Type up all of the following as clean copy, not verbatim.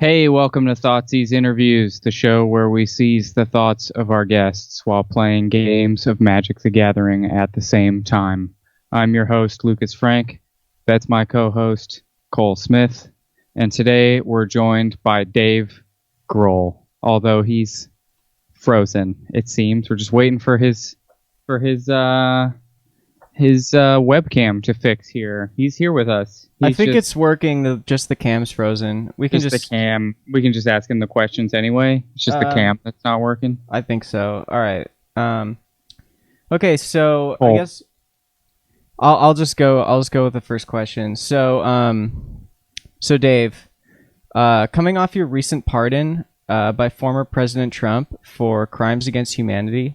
Hey, welcome to Thoughtseize Interviews, the show where we seize the thoughts of our guests while playing games of Magic the Gathering at the same time. I'm your host, Lucas Frank. That's my co-host, Cole Smith. And today we're joined by Dave Grohl, although he's frozen, it seems. We're just waiting for his webcam to fix here. He's here with us. I think it's working. Just the cam's frozen. We can just the cam. We can just ask him the questions anyway. It's just the cam that's not working. I think so. All right. Okay. So Cool. I guess I'll just go. I'll just go with the first question. So Dave, coming off your recent pardon by former President Trump for crimes against humanity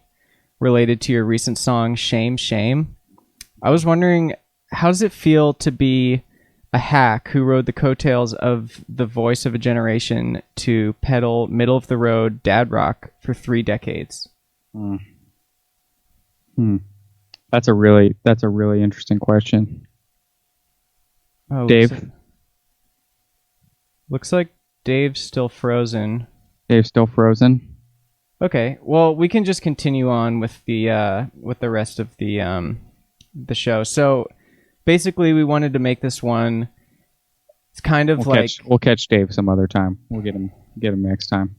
related to your recent song "Shame, Shame," I was wondering, how does it feel to be a hack who rode the coattails of the voice of a generation to peddle middle-of-the-road dad rock for 3 decades? That's a really interesting question. Oh, Dave? Looks like Dave's still frozen. Dave's still frozen? Okay, well, we can just continue on with the rest of the show. So basically, we wanted to make this one. It's kind of we'll catch Dave some other time. We'll get him next time.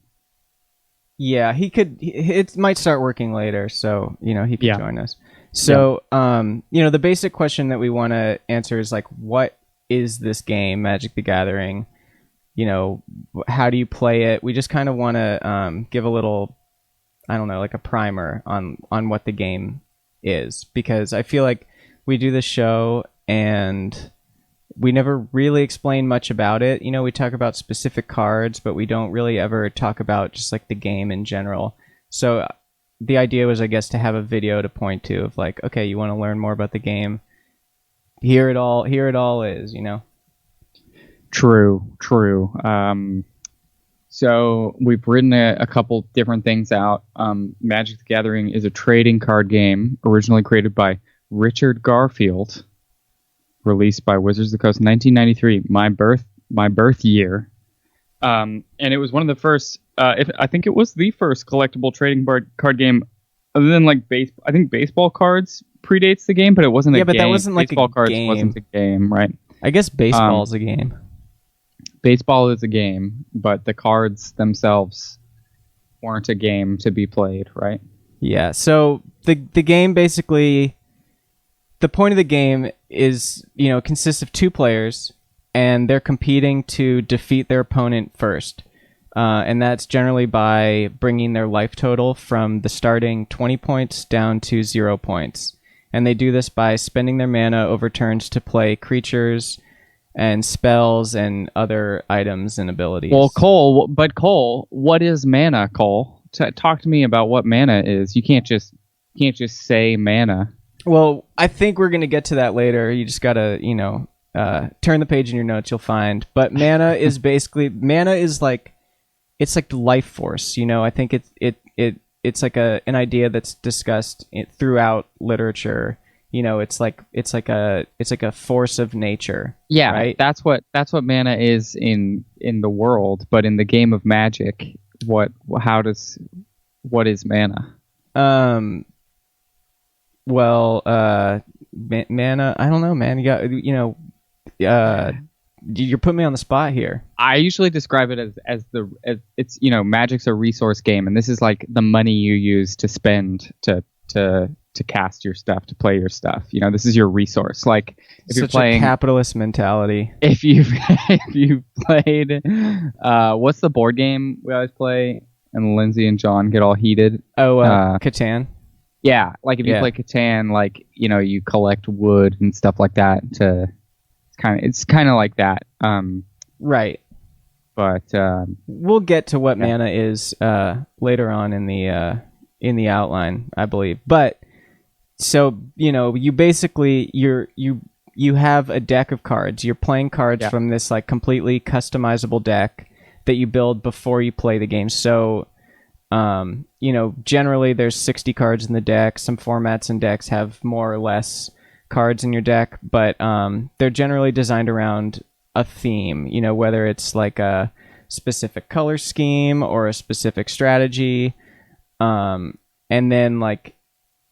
Yeah, he could. It might start working later, so he could join us. So the basic question that we want to answer is like, what is this game, Magic the Gathering? How do you play it? We just kind of want to give a little, I don't know, like a primer on what the game is, because I feel like we do this show and we never really explain much about it. We talk about specific cards, but we don't really ever talk about just like the game in general. So the idea was, I guess, to have a video to point to of like, okay, you want to learn more about the game, here it all is. True. So we've written a couple different things out. Magic the Gathering is a trading card game originally created by Richard Garfield, released by Wizards of the Coast in 1993, my birth year. And it was one of the first, I think it was the first collectible trading card game, other than like I think baseball cards predates the game, but it wasn't a game. Yeah, but that wasn't like baseball a cards game. Wasn't a game, right? I guess baseball is a game. Baseball is a game, but the cards themselves weren't a game to be played, right? Yeah, so the game basically, the point of the game is, consists of 2 players, and they're competing to defeat their opponent first. And that's generally by bringing their life total from the starting 20 points down to 0 points. And they do this by spending their mana over turns to play creatures and spells and other items and abilities. Well, Cole, what is mana, Cole? Talk to me about what mana is. You can't just say mana. Well, I think we're going to get to that later. You just got to, turn the page in your notes, you'll find. But mana is basically, like, it's like life force, I think it's like an idea that's discussed throughout literature. It's like a force of nature. Yeah, right? That's what mana is in the world, but in the game of Magic, what is mana? Well, mana, I don't know, man. You got you're putting me on the spot here. I usually describe it as it's Magic's a resource game, and this is like the money you use to spend to cast your stuff, to play your stuff. This is your resource. Like if you're playing, a capitalist mentality. If you've played, what's the board game we always play? And Lindsay and John get all heated. Catan. Yeah, like if you play Catan, like you collect wood and stuff like that. It's kind of like that. Right. But we'll get to what mana is later on in the outline, I believe. But so you basically you have a deck of cards. You're playing cards from this like completely customizable deck that you build before you play the game. So generally there's 60 cards in the deck. Some formats and decks have more or less cards in your deck, but they're generally designed around a theme, whether it's like a specific color scheme or a specific strategy. And then like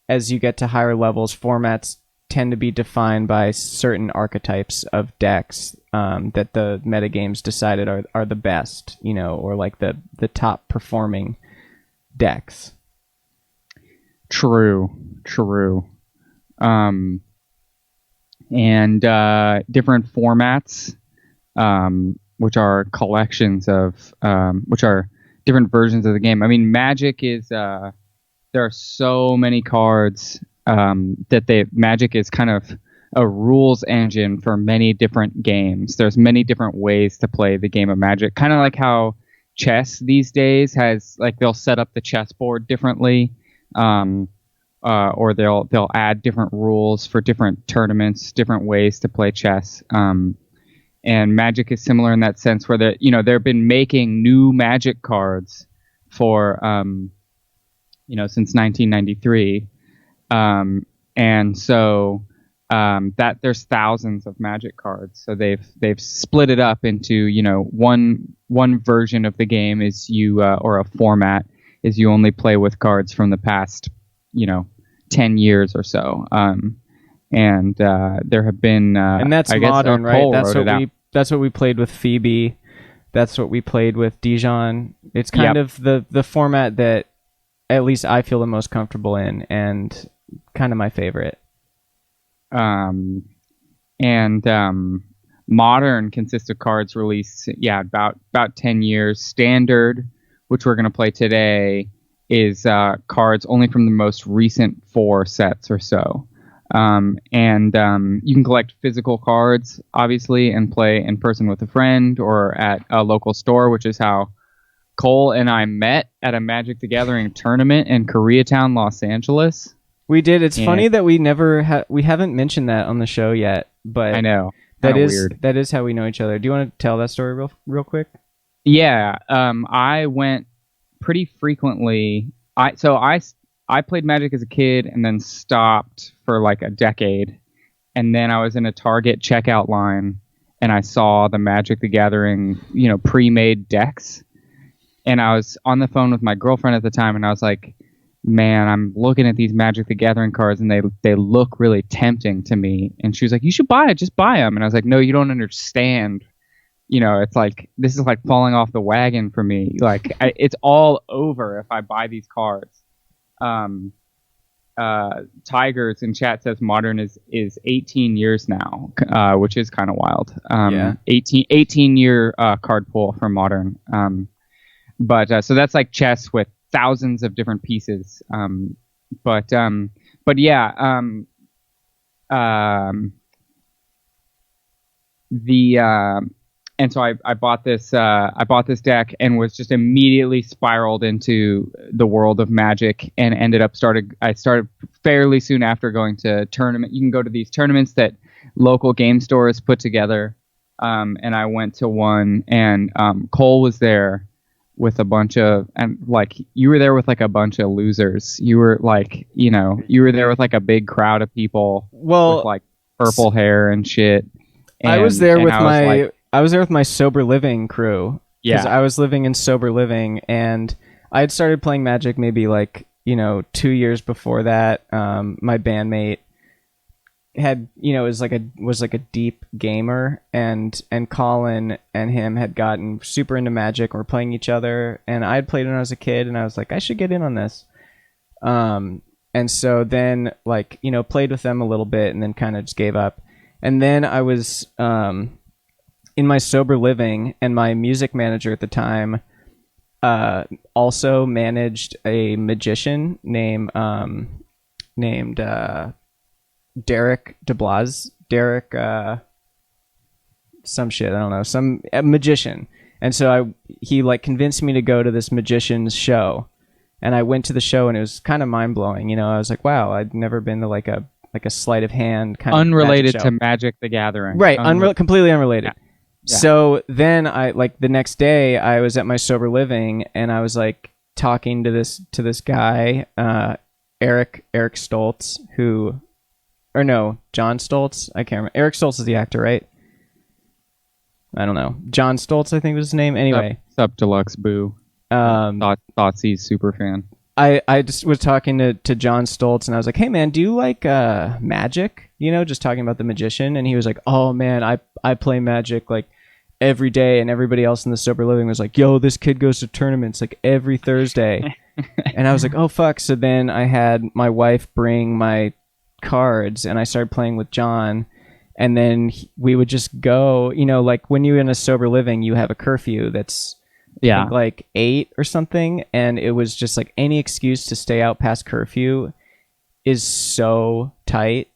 as you get to higher levels, formats tend to be defined by certain archetypes of decks that the metagames decided are the best, you know, or like the top performing decks. True. And different formats, which are collections of, which are different versions of the game. I mean, Magic is, there are so many cards that Magic is kind of a rules engine for many different games. There's many different ways to play the game of Magic, kind of like how chess these days has, like, they'll set up the chessboard differently. Or they'll add different rules for different tournaments, different ways to play chess. And Magic is similar in that sense, where they've been making new Magic cards for since 1993, and so that there's thousands of Magic cards. So they've split it up into one version of the game is or a format is you only play with cards from the past 10 years or so, and there have been and that's modern, right? That's what we played with Phoebe. That's what we played with Dijon. It's kind of the format that at least I feel the most comfortable in, and kind of my favorite. Modern consists of cards released about 10 years. Standard, which we're going to play today, is cards only from the most recent 4 sets or so. You can collect physical cards, obviously, and play in person with a friend or at a local store, which is how Cole and I met at a Magic the Gathering tournament in Koreatown, Los Angeles. We did. It's funny that we haven't mentioned that on the show yet, but I know. Weird. That is how we know each other. Do you want to tell that story real quick? Yeah. I went pretty frequently. I played Magic as a kid and then stopped for like a decade, and then I was in a Target checkout line and I saw the Magic the Gathering pre-made decks, and I was on the phone with my girlfriend at the time, and I was like, man, I'm looking at these Magic the Gathering cards and they look really tempting to me. And she was like, you should buy it, just buy them. And I was like, no, you don't understand. It's like, this is like falling off the wagon for me. Like, it's all over if I buy these cards. Tigers in chat says Modern is 18 years now, which is kind of wild. 18-year card pool for Modern. So that's like chess with thousands of different pieces. And so I bought this deck and was just immediately spiraled into the world of Magic, and I started fairly soon after going to tournament. You can go to these tournaments that local game stores put together, and I went to one, and Cole was there with a bunch of, and like, you were there with like a bunch of losers. You were like, you were there with like a big crowd of people with like purple hair and shit. I was there with my sober living crew. Because I was living in sober living, and I had started playing Magic maybe like 2 years before that. My bandmate had was like a deep gamer, and Colin and him had gotten super into Magic and were playing each other, and I had played when I was a kid, and I was like, I should get in on this. And so then played with them a little bit, and then kind of just gave up. And then I was in my sober living, and my music manager at the time also managed a magician named Derek DeBlas, some shit, I don't know, a magician. And so he convinced me to go to this magician's show, and I went to the show, and it was kind of mind blowing. I was like, wow, I'd never been to like a sleight of hand kind unrelated of to Magic the Gathering, right? Completely unrelated. Yeah. So then the next day I was at my sober living, and I was like talking to this guy, Eric Stoltz, John Stoltz. I can't remember. Eric Stoltz is the actor, right? I don't know. John Stoltz, I think was his name. Anyway. Sup Deluxe Boo. Thoughtseized super fan. I just was talking to John Stoltz, and I was like, hey man, do you like Magic? Just talking about the magician. And he was like, oh man, I play Magic like every day. And everybody else in the sober living was like, yo, this kid goes to tournaments like every Thursday. And I was like, oh fuck. So then I had my wife bring my cards, and I started playing with John. And then we would just go, like when you're in a sober living, you have a curfew that's I think like 8 or something. And it was just like any excuse to stay out past curfew is so tight,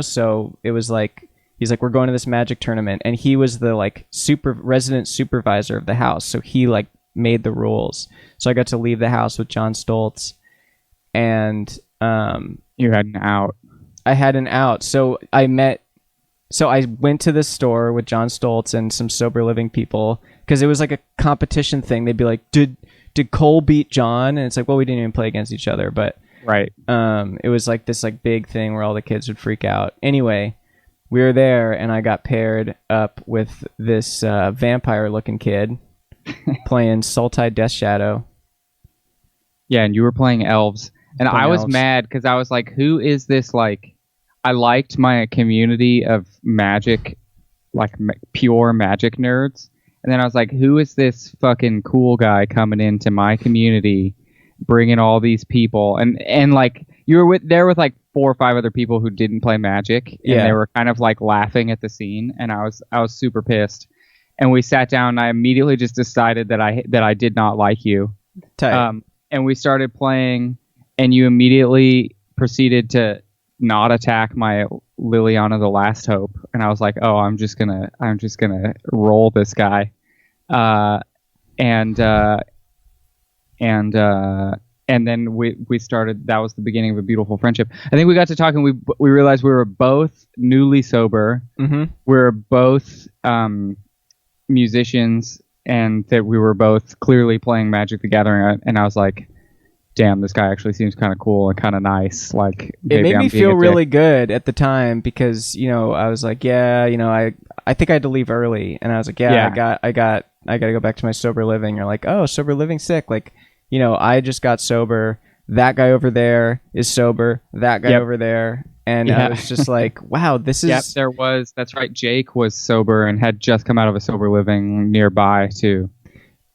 So it was like, he's like, we're going to this Magic tournament. And he was the like resident supervisor of the house. So he like made the rules. So I got to leave the house with John Stoltz. And you had an out. I had an out. So I went to this store with John Stoltz and some sober living people, because it was like a competition thing. They'd be like, did Cole beat John? And it's like, well, we didn't even play against each other, but right. It was like this like big thing where all the kids would freak out. Anyway, we were there, and I got paired up with this vampire looking kid playing Sultai Death Shadow. Yeah, and you were playing elves, and I was mad because I was like, who is this? Like, I liked my community of Magic, like pure Magic nerds. And then I was like, who is this fucking cool guy coming into my community, bringing all these people? And like, you were there with like 4 or 5 other people who didn't play Magic. And they were kind of like laughing at the scene. And I was super pissed. And we sat down, and I immediately just decided that I did not like you. Tight. And we started playing, and you immediately proceeded to not attack my Liliana the Last Hope, and I was like, oh, I'm just gonna roll this guy, and then we started. That was the beginning of a beautiful friendship. I think we got to talking. We realized we were both newly sober. Mm-hmm. We were both musicians, and that we were both clearly playing Magic the Gathering. And I was like, damn, this guy actually seems kind of cool and kind of nice. Like, it made me feel really good at the time, because I was like, I think I had to leave early, and I was like, I got to go back to my sober living. You're like, oh, sober living, sick. Like, I just got sober. That guy over there is sober. That guy over there, and I was just like, wow, this is. Yep, there was. That's right. Jake was sober and had just come out of a sober living nearby too.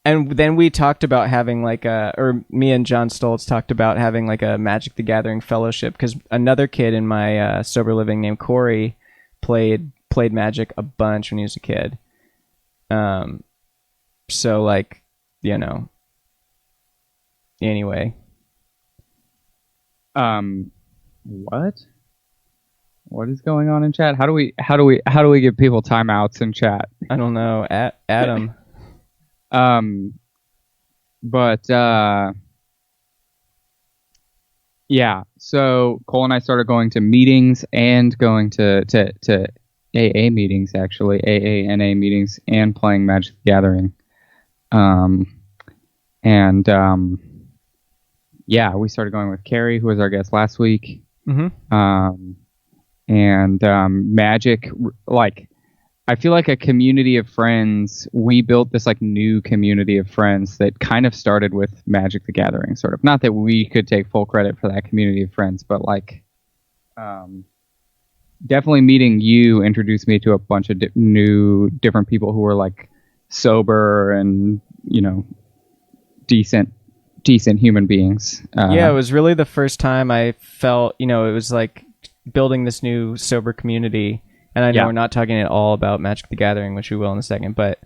And then we talked about having me and John Stoltz talked about having like a Magic the Gathering fellowship, because another kid in my sober living named Corey played Magic a bunch when he was a kid. So like, anyway. What is going on in chat? How do we give people timeouts in chat? I don't know. Adam. So Cole and I started going to meetings and going to AA meetings, actually, AANA meetings, and playing Magic the Gathering. We started going with Carrie, who was our guest last week. Mm-hmm. Magic, like, I feel like a community of friends, we built this like new community of friends that kind of started with Magic the Gathering, sort of. Not that we could take full credit for that community of friends, but like, definitely meeting you introduced me to a bunch of different people who were like sober and, decent human beings. It was really the first time I felt, it was like building this new sober community. And I know we're not talking at all about Magic the Gathering, which we will in a second, but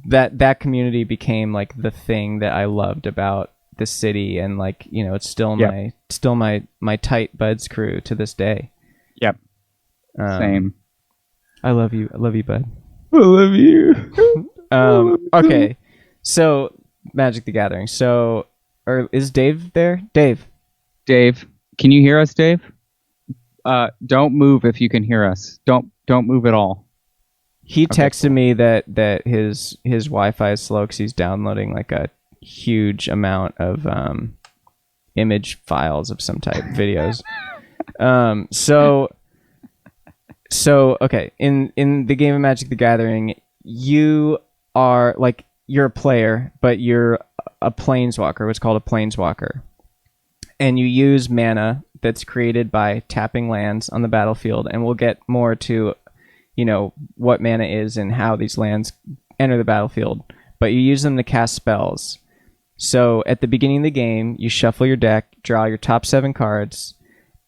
that community became like the thing that I loved about the city, and like, it's still my tight buds crew to this day. Yep. Same. I love you, bud. I love you. Okay. So Magic the Gathering. So, is Dave there? Dave, can you hear us, Dave? Don't move if you can hear us. Don't move at all. He texted me that his Wi-Fi is slow because he's downloading like a huge amount of image files of some type, videos. So okay, in the game of Magic the Gathering, you are like you're a player, but you're a planeswalker, what's called a planeswalker. And you use mana that's created by tapping lands on the battlefield, and we'll get more to, what mana is and how these lands enter the battlefield. But you use them to cast spells. So at the beginning of the game, you shuffle your deck, draw your top 7 cards,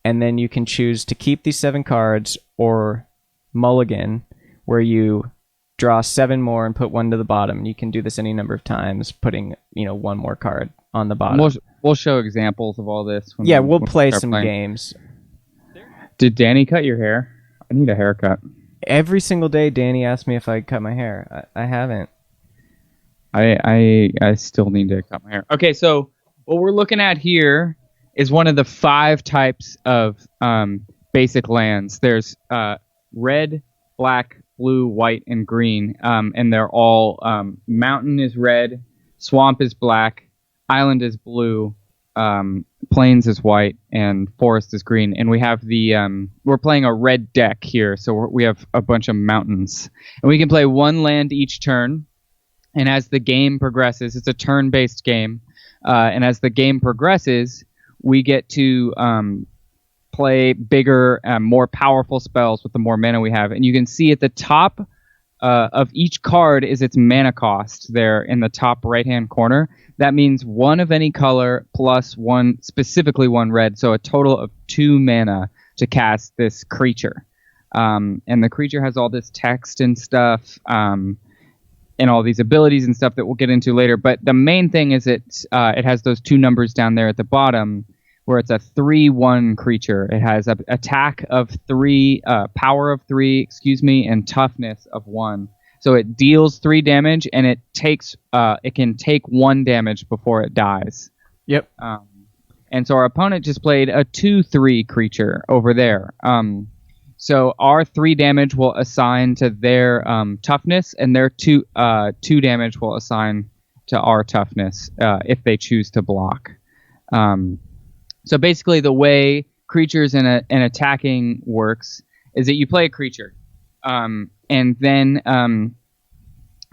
and then you can choose to keep these 7 cards or mulligan, where you draw 7 more and put 1 to the bottom. You can do this any number of times, putting 1 more card on the bottom. We'll show examples of all this. We'll play some games. Did Danny cut your hair? I need a haircut. Every single day, Danny asks me if I cut my hair. I haven't. I still need to cut my hair. Okay, so what we're looking at here is one of the 5 types of basic lands. There's red, black, blue, white, and green, and they're all mountain is red, swamp is black, island is blue, plains is white, and forest is green. And we have we're playing a red deck here, so we have a bunch of mountains, and we can play 1 land each turn. And as the game progresses, it's a turn-based game, and as the game progresses, we get to play bigger, more powerful spells with the more mana we have. And you can see at the top of each card is its mana cost there in the top right-hand corner. That means 1 of any color plus 1, specifically 1 red, so a total of 2 mana to cast this creature. And the creature has all this text and stuff, and all these abilities and stuff that we'll get into later. But the main thing is it has those 2 numbers down there at the bottom, where it's a 3/1 creature. It has an attack of 3, power of 3, and toughness of 1. So it deals 3 damage, and it can take 1 damage before it dies. Yep. And so our opponent just played a 2/3 creature over there. So our 3 damage will assign to their toughness, and their 2 damage will assign to our toughness if they choose to block. So basically, the way creatures and attacking works is that you play a creature, and then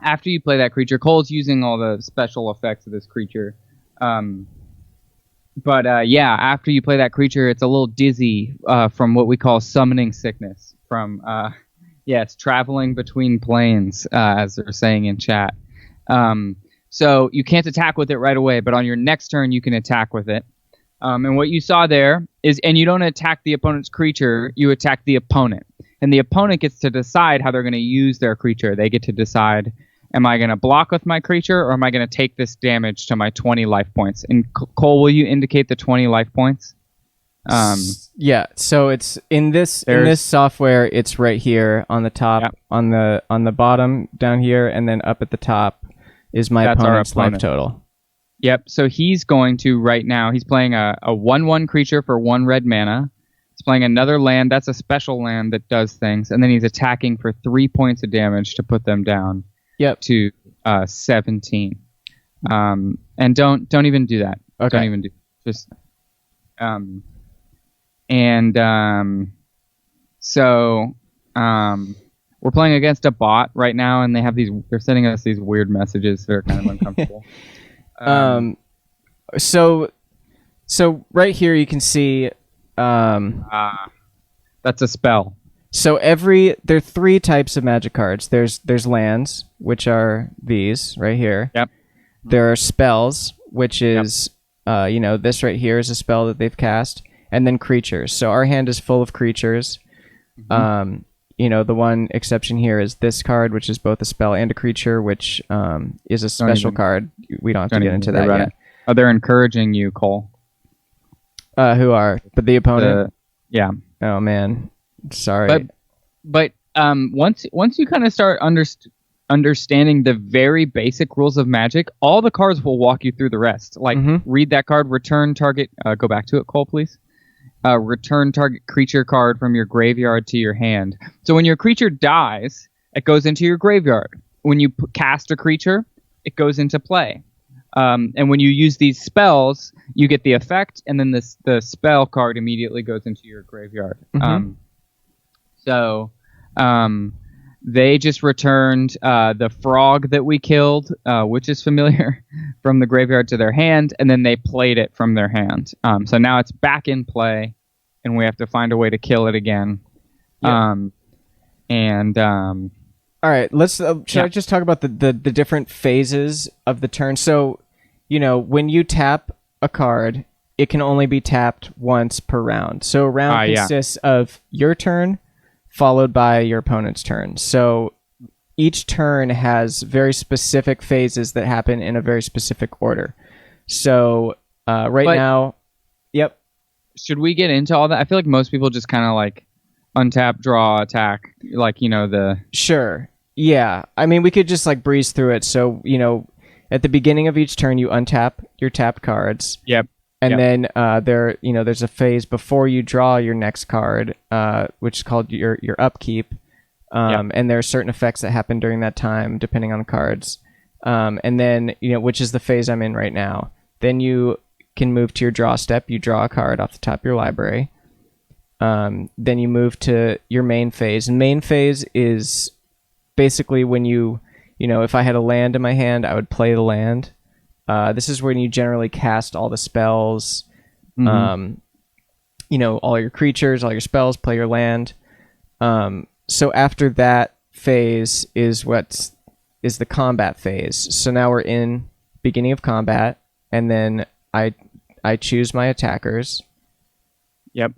after you play that creature, Cole's using all the special effects of this creature. But after you play that creature, it's a little dizzy from what we call summoning sickness. It's traveling between planes, as they're saying in chat. So you can't attack with it right away, but on your next turn, you can attack with it. And what you saw there is, and you don't attack the opponent's creature, you attack the opponent. And the opponent gets to decide how they're going to use their creature. They get to decide, am I going to block with my creature, or am I going to take this damage to my 20 life points? And Cole, will you indicate the 20 life points? So it's in this software. It's right here on the top, yep. on the bottom down here, and then up at the top is my opponent's life total. Yep. So he's going to right now. He's playing a 1/1 creature for 1 red mana. He's playing another land. That's a special land that does things, and then he's attacking for 3 points of damage to put them down. Yep. To 17. And don't even do that. Okay. Don't even do just we're playing against a bot right now, and they're sending us these weird messages that are kind of uncomfortable. So right here you can see that's a spell. So there are 3 types of magic cards. There's lands, which are these right here. Yep. There are spells, which is this right here is a spell that they've cast, and then creatures. So our hand is full of creatures. Mm-hmm. The one exception here is this card, which is both a spell and a creature, which is a special card. We don't have to get into that yet. Oh, they're encouraging you, Cole. Who are? But the opponent? Yeah. Oh, man. Sorry. But once you kind of start understanding the very basic rules of Magic, all the cards will walk you through the rest. Like, read that card, return target... go back to it, Cole, please. Return target creature card from your graveyard to your hand. So when your creature dies, it goes into your graveyard. When you cast a creature, it goes into play. And when you use these spells, you get the effect, and then the spell card immediately goes into your graveyard. they just returned the frog that we killed, which is familiar, from the graveyard to their hand, and then they played it from their hand. So now it's back in play, and we have to find a way to kill it again. Yeah. All right, let's should I just talk about the different phases of the turn? So, when you tap a card, it can only be tapped once per round. So a round consists of your turn followed by your opponent's turn. So each turn has very specific phases that happen in a very specific order. So now, yep. Should we get into all that? I feel like most people just kind of like untap, draw, attack, like, Sure. Yeah. I mean, we could just like breeze through it. So, at the beginning of each turn, you untap your tapped cards. Yep. And then there's a phase before you draw your next card, which is called your upkeep. And there are certain effects that happen during that time, depending on the cards. And then, which is the phase I'm in right now. Then you can move to your draw step. You draw a card off the top of your library. Then you move to your main phase. And main phase is basically when if I had a land in my hand, I would play the land. This is when you generally cast all the spells, all your creatures, all your spells, play your land. So after that phase is the combat phase. So now we're in beginning of combat, and then I choose my attackers. Yep.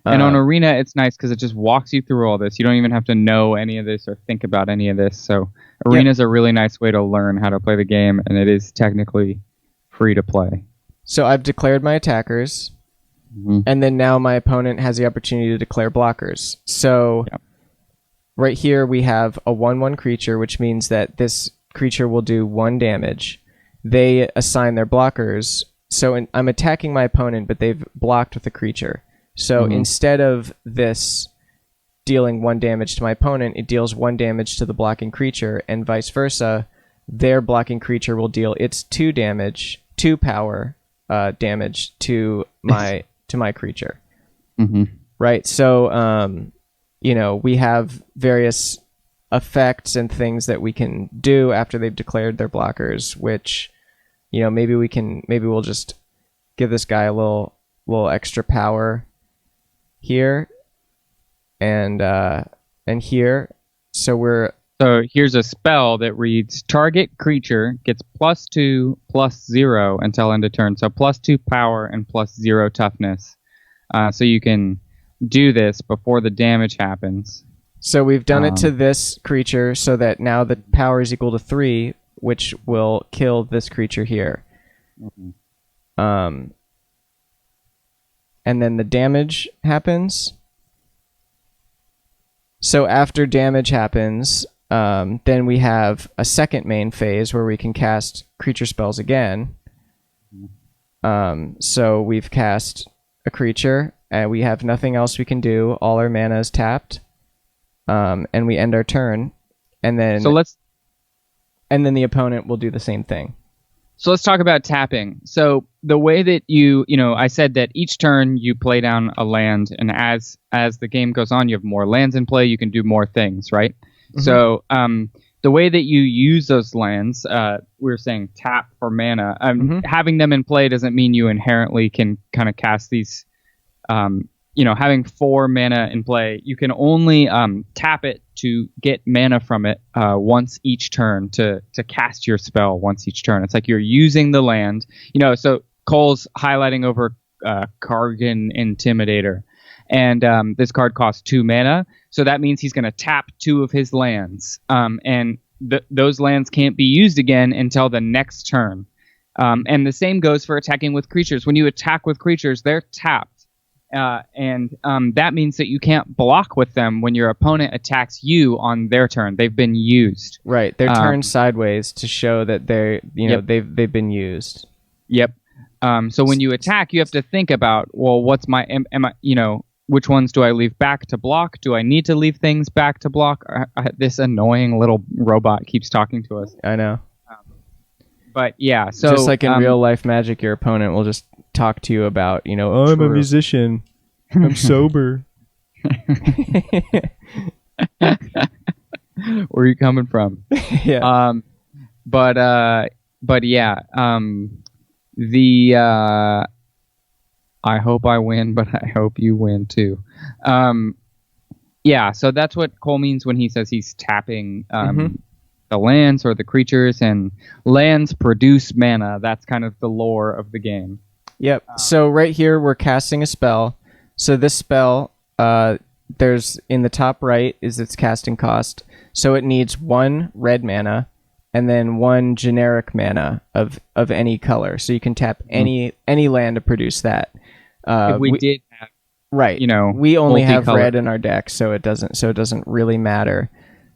And on Arena, it's nice because it just walks you through all this. You don't even have to know any of this or think about any of this. So Arena is a really nice way to learn how to play the game, and it is technically free to play. So I've declared my attackers, and then now my opponent has the opportunity to declare blockers. So right here we have a 1/1 creature, which means that this creature will do 1 damage. They assign their blockers. So I'm attacking my opponent, but they've blocked with a creature. So instead of this dealing 1 damage to my opponent, it deals 1 damage to the blocking creature, and vice versa. Their blocking creature will deal its 2 power damage to my creature. Right. So we have various effects and things that we can do after they've declared their blockers, which maybe we'll just give this guy a little extra power here and here. So here's a spell that reads: target creature gets +2/+0 until end of turn. So +2 power and +0 toughness. So you can do this before the damage happens. So we've done it to this creature so that now the power is equal to 3, which will kill this creature here. And then the damage happens. So after damage happens, then we have a second main phase where we can cast creature spells again. So we've cast a creature, and we have nothing else we can do. All our mana is tapped, and we end our turn. And then the opponent will do the same thing. So let's talk about tapping. So the way that I said that each turn you play down a land, and as the game goes on, you have more lands in play, you can do more things, right? So the way that you use those lands, we were saying tap for mana. Having them in play doesn't mean you inherently can kind of cast these. Having 4 mana in play, you can only tap it to get mana from it once each turn, to cast your spell once each turn. It's like you're using the land. So Cole's highlighting over Kargan Intimidator, and this card costs 2 mana, so that means he's going to tap 2 of his lands, and those lands can't be used again until the next turn. And the same goes for attacking with creatures. When you attack with creatures, they're tapped. And that means that you can't block with them when your opponent attacks you on their turn. They've been used. Right. They're turned sideways to show that they've been used. Yep. So when you attack, you have to think about, well, what's which ones do I leave back to block? Do I need to leave things back to block? This annoying little robot keeps talking to us. I know. But yeah, so just like in real life Magic, your opponent will just talk to you about, I'm a musician, I'm sober. Where are you coming from? Yeah. But yeah. I hope I win, but I hope you win too. Yeah. So that's what Cole means when he says he's tapping the lands or the creatures, and lands produce mana. That's kind of the lore of the game. Yep. So right here we're casting a spell. So this spell, there's in the top right is its casting cost. So it needs 1 red mana and then 1 generic mana of any color. So you can tap any land to produce that. If we did have, right, we only have red in our deck, so it doesn't really matter.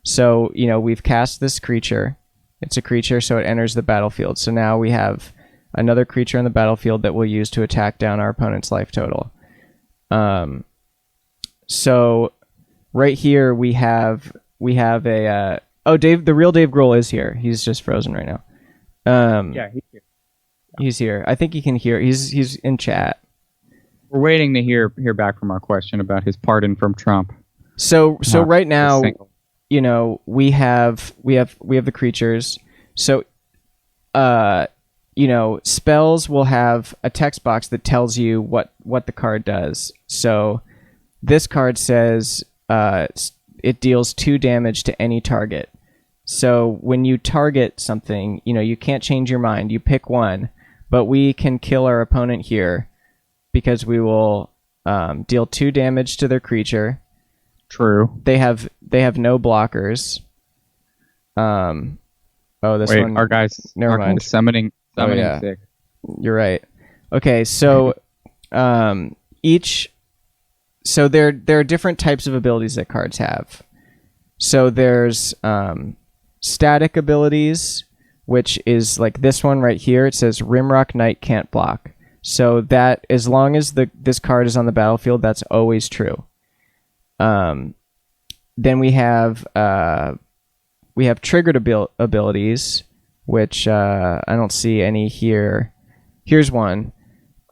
So we've cast this creature. It's a creature, so it enters the battlefield. So now we have another creature in the battlefield that we'll use to attack down our opponent's life total. So right here we have a Dave, the real Dave Grohl is here. He's just frozen right now. Yeah, he's here. He's here. I think he can hear. He's in chat. We're waiting to hear back from our question about his pardon from Trump. So right now, we have the creatures. So, spells will have a text box that tells you what the card does. So this card says it deals 2 damage to any target. So when you target something, you can't change your mind. You pick one, but we can kill our opponent here because we will deal 2 damage to their creature. True. They have no blockers. This Wait, one. our guy's never mind. Guy's summoning yeah. sick. You're right. Okay, so so there are different types of abilities that cards have. So there's static abilities, which is like this one right here. It says Rimrock Knight can't block. So that as long as this card is on the battlefield, that's always true. Then we have triggered abilities, which I don't see any here. Here's one.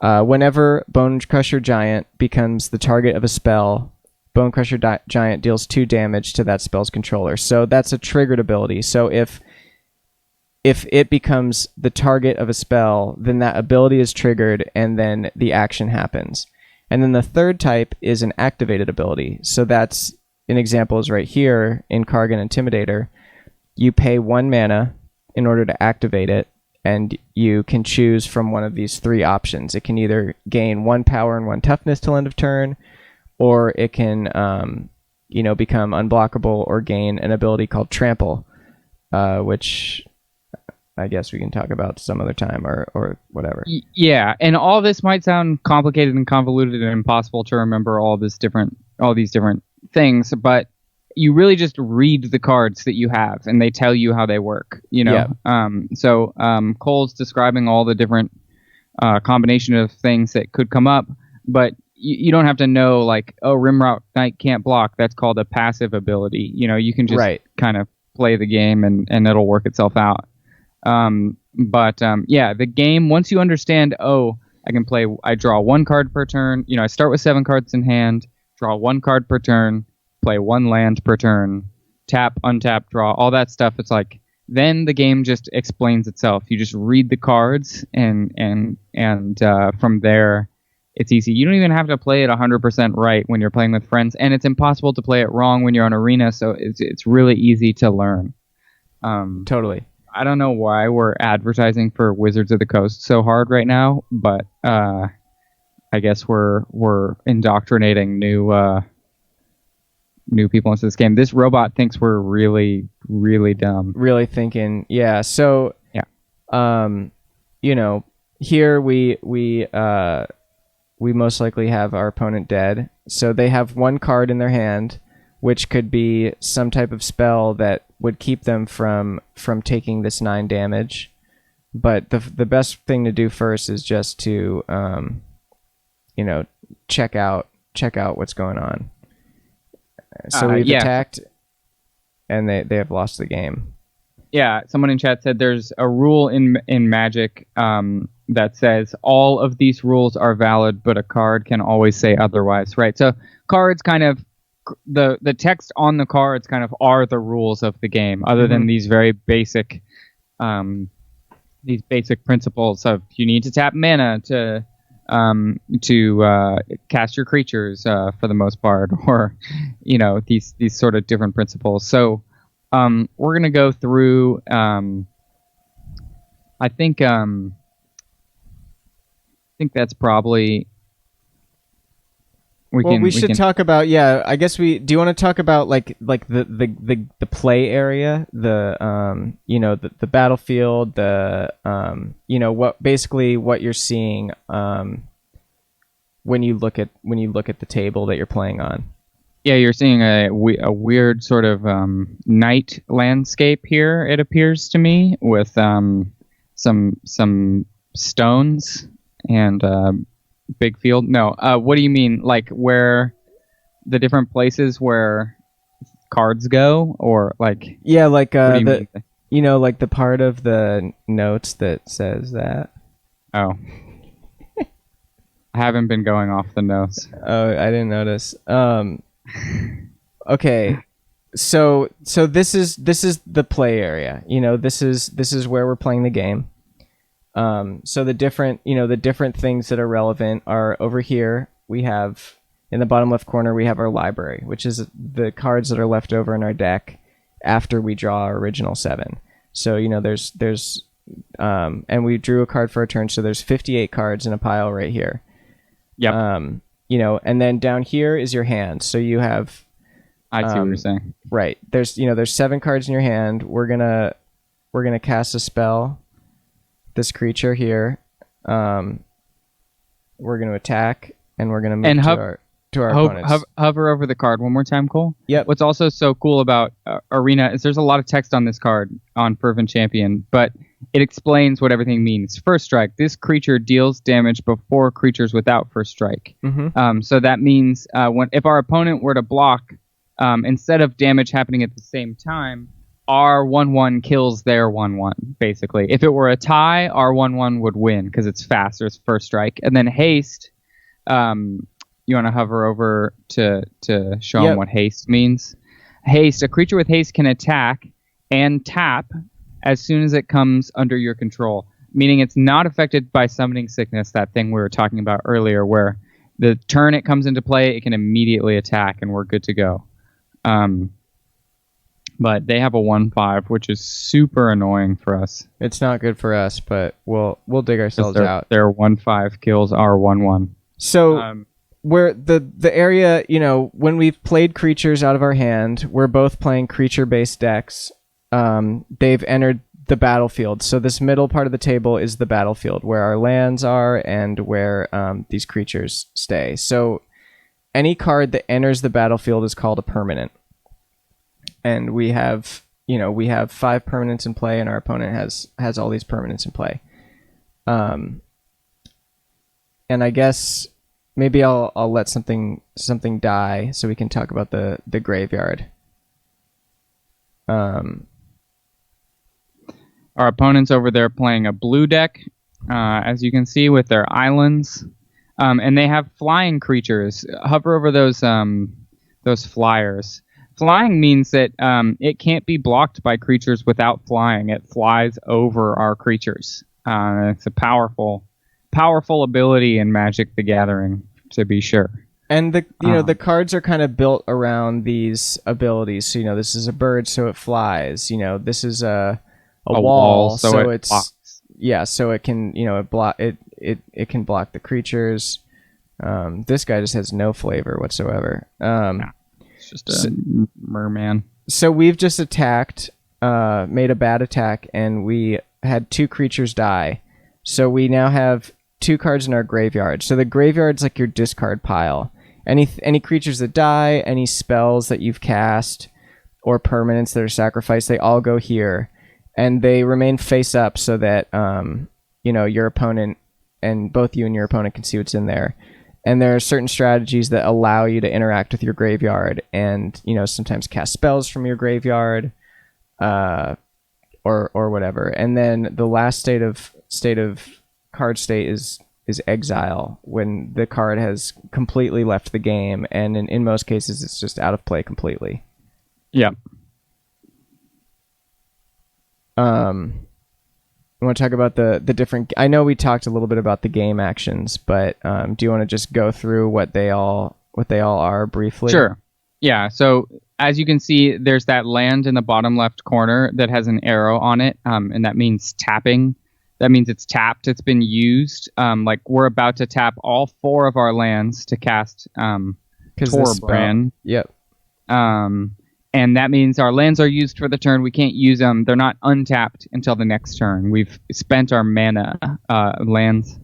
Whenever Bone Crusher Giant becomes the target of a spell, Bone Crusher Giant deals 2 damage to that spell's controller. So that's a triggered ability. So if it becomes the target of a spell, then that ability is triggered and then the action happens. And then the third type is an activated ability. So that's an example is right here in Kargan Intimidator. You pay 1 mana in order to activate it, and you can choose from one of these 3 options. It can either gain 1 power and 1 toughness till end of turn, or it can become unblockable or gain an ability called Trample, which I guess we can talk about some other time or whatever. Yeah, and all this might sound complicated and convoluted and impossible to remember all these different things, but you really just read the cards that you have and they tell you how they work, Yeah. So Cole's describing all the different combination of things that could come up, but you don't have to know like, oh, Rimrock Knight can't block. That's called a passive ability. You can just kind of play the game and it'll work itself out. The game, once you understand, I draw 1 card per turn. I start with 7 cards in hand, draw 1 card per turn, play 1 land per turn, tap, untap, draw, all that stuff. It's like, then the game just explains itself. You just read the cards and from there, it's easy. You don't even have to play it 100% right when you're playing with friends, and it's impossible to play it wrong when you're on Arena, so it's really easy to learn. Totally. I don't know why we're advertising for Wizards of the Coast so hard right now, but I guess we're indoctrinating new people into this game. This robot thinks we're really, really dumb. Really thinking, yeah. So yeah, here we most likely have our opponent dead. So they have 1 card in their hand, which could be some type of spell that would keep them from taking this 9 damage. But the best thing to do first is just to check out what's going on. So we've attacked, and they have lost the game. Yeah, someone in chat said there's a rule in Magic that says all of these rules are valid, but a card can always say otherwise, right? So cards kind of the text on the cards kind of are the rules of the game, other than these very basic principles of you need to tap mana to cast your creatures for the most part, or these sort of different principles. So we're gonna go through. I think that's probably. We should talk about. Yeah, I guess we. Do you want to talk about like the play area, the battlefield, what you're seeing when you look at the table that you're playing on. Yeah, you're seeing a weird sort of night landscape here. It appears to me with some stones and big field. No, what do you mean? Like where the different places where cards go, or like? Yeah, like like the part of the notes that says that. Oh, I haven't been going off the notes. Oh, I didn't notice. Okay, so this is the play area. This is where we're playing the game. So the different things that are relevant are over here. We have in the bottom left corner, we have our library, which is the cards that are left over in our deck after we draw our original 7. So, there's and we drew a card for a turn. So there's 58 cards in a pile right here. Yep. And then down here is your hand. So you have, I see what you're saying. Right. There's 7 cards in your hand. We're going to cast a spell. This creature here, we're going to attack, and we're going to move to our opponents. Hover over the card one more time, Cole. Yep. What's also so cool about Arena is there's a lot of text on this card on Fervent Champion, but it explains what everything means. First strike. This creature deals damage before creatures without first strike. So that means if our opponent were to block, instead of damage happening at the same time, our 1/1 kills their 1/1, basically. If it were a tie, our 1/1 would win because it's faster, it's first strike. And then haste, you want to hover over to show them what haste means. Haste, a creature with haste can attack and tap as soon as it comes under your control, meaning it's not affected by summoning sickness, that thing we were talking about earlier, where the turn it comes into play, it can immediately attack and we're good to go. But they have a 1/5, which is super annoying for us. It's not good for us, but we'll dig ourselves out. Their 1/5 kills our 1/1. So where the area, when we've played creatures out of our hand, we're both playing creature-based decks. They've entered the battlefield. So this middle part of the table is the battlefield, where our lands are and where these creatures stay. So any card that enters the battlefield is called a permanent. And we have 5 permanents in play, and our opponent has all these permanents in play. And I guess maybe I'll let something die so we can talk about the graveyard. Our opponent's over there playing a blue deck, as you can see, with their islands, and they have flying creatures. Hover over those flyers. Flying means that it can't be blocked by creatures without flying. It flies over our creatures. It's a powerful ability in Magic the Gathering, to be sure. And the cards are kind of built around these abilities. So this is a bird, so it flies. This is a wall, so it blocks. Yeah, so it can it can block the creatures. This guy just has no flavor whatsoever. Just a merman. So we've just attacked, made a bad attack, and we had 2 creatures die. So we now have 2 cards in our graveyard. So the graveyard's like your discard pile. Any creatures that die, any spells that you've cast, or permanents that are sacrificed, they all go here, and they remain face up so that your opponent and both you and your opponent can see what's in there. And there are certain strategies that allow you to interact with your graveyard and, sometimes cast spells from your graveyard, or whatever. And then the last state of card state is exile, when the card has completely left the game, and in most cases it's just out of play completely. Yeah. You want to talk about the different... I know we talked a little bit about the game actions, but do you want to just go through what they all are briefly? Sure. Yeah, so as you can see, there's that land in the bottom left corner that has an arrow on it, and that means tapping. That means it's tapped, it's been used. Like, we're about to tap all 4 of our lands to cast Torbrand. Yep. And that means our lands are used for the turn. We can't use them. They're not untapped until the next turn. We've spent our mana. Lands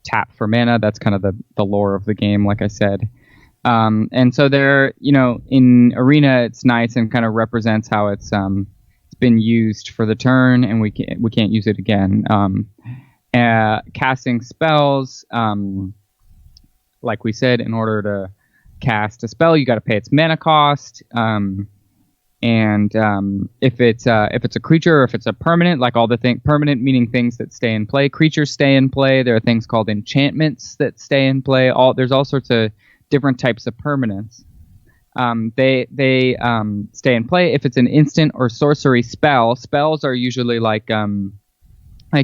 tap for mana. That's kind of the lore of the game, like I said. And so they're, in Arena, it's nice and kind of represents how it's been used for the turn, and we can't use it again. Casting spells, like we said, in order to cast a spell, you got to pay its mana cost. And if it's a creature or if it's a permanent, like all the permanent meaning things that stay in play, creatures stay in play. There are things called enchantments that stay in play. There's all sorts of different types of permanents. They stay in play if it's an instant or sorcery spell. Spells are usually like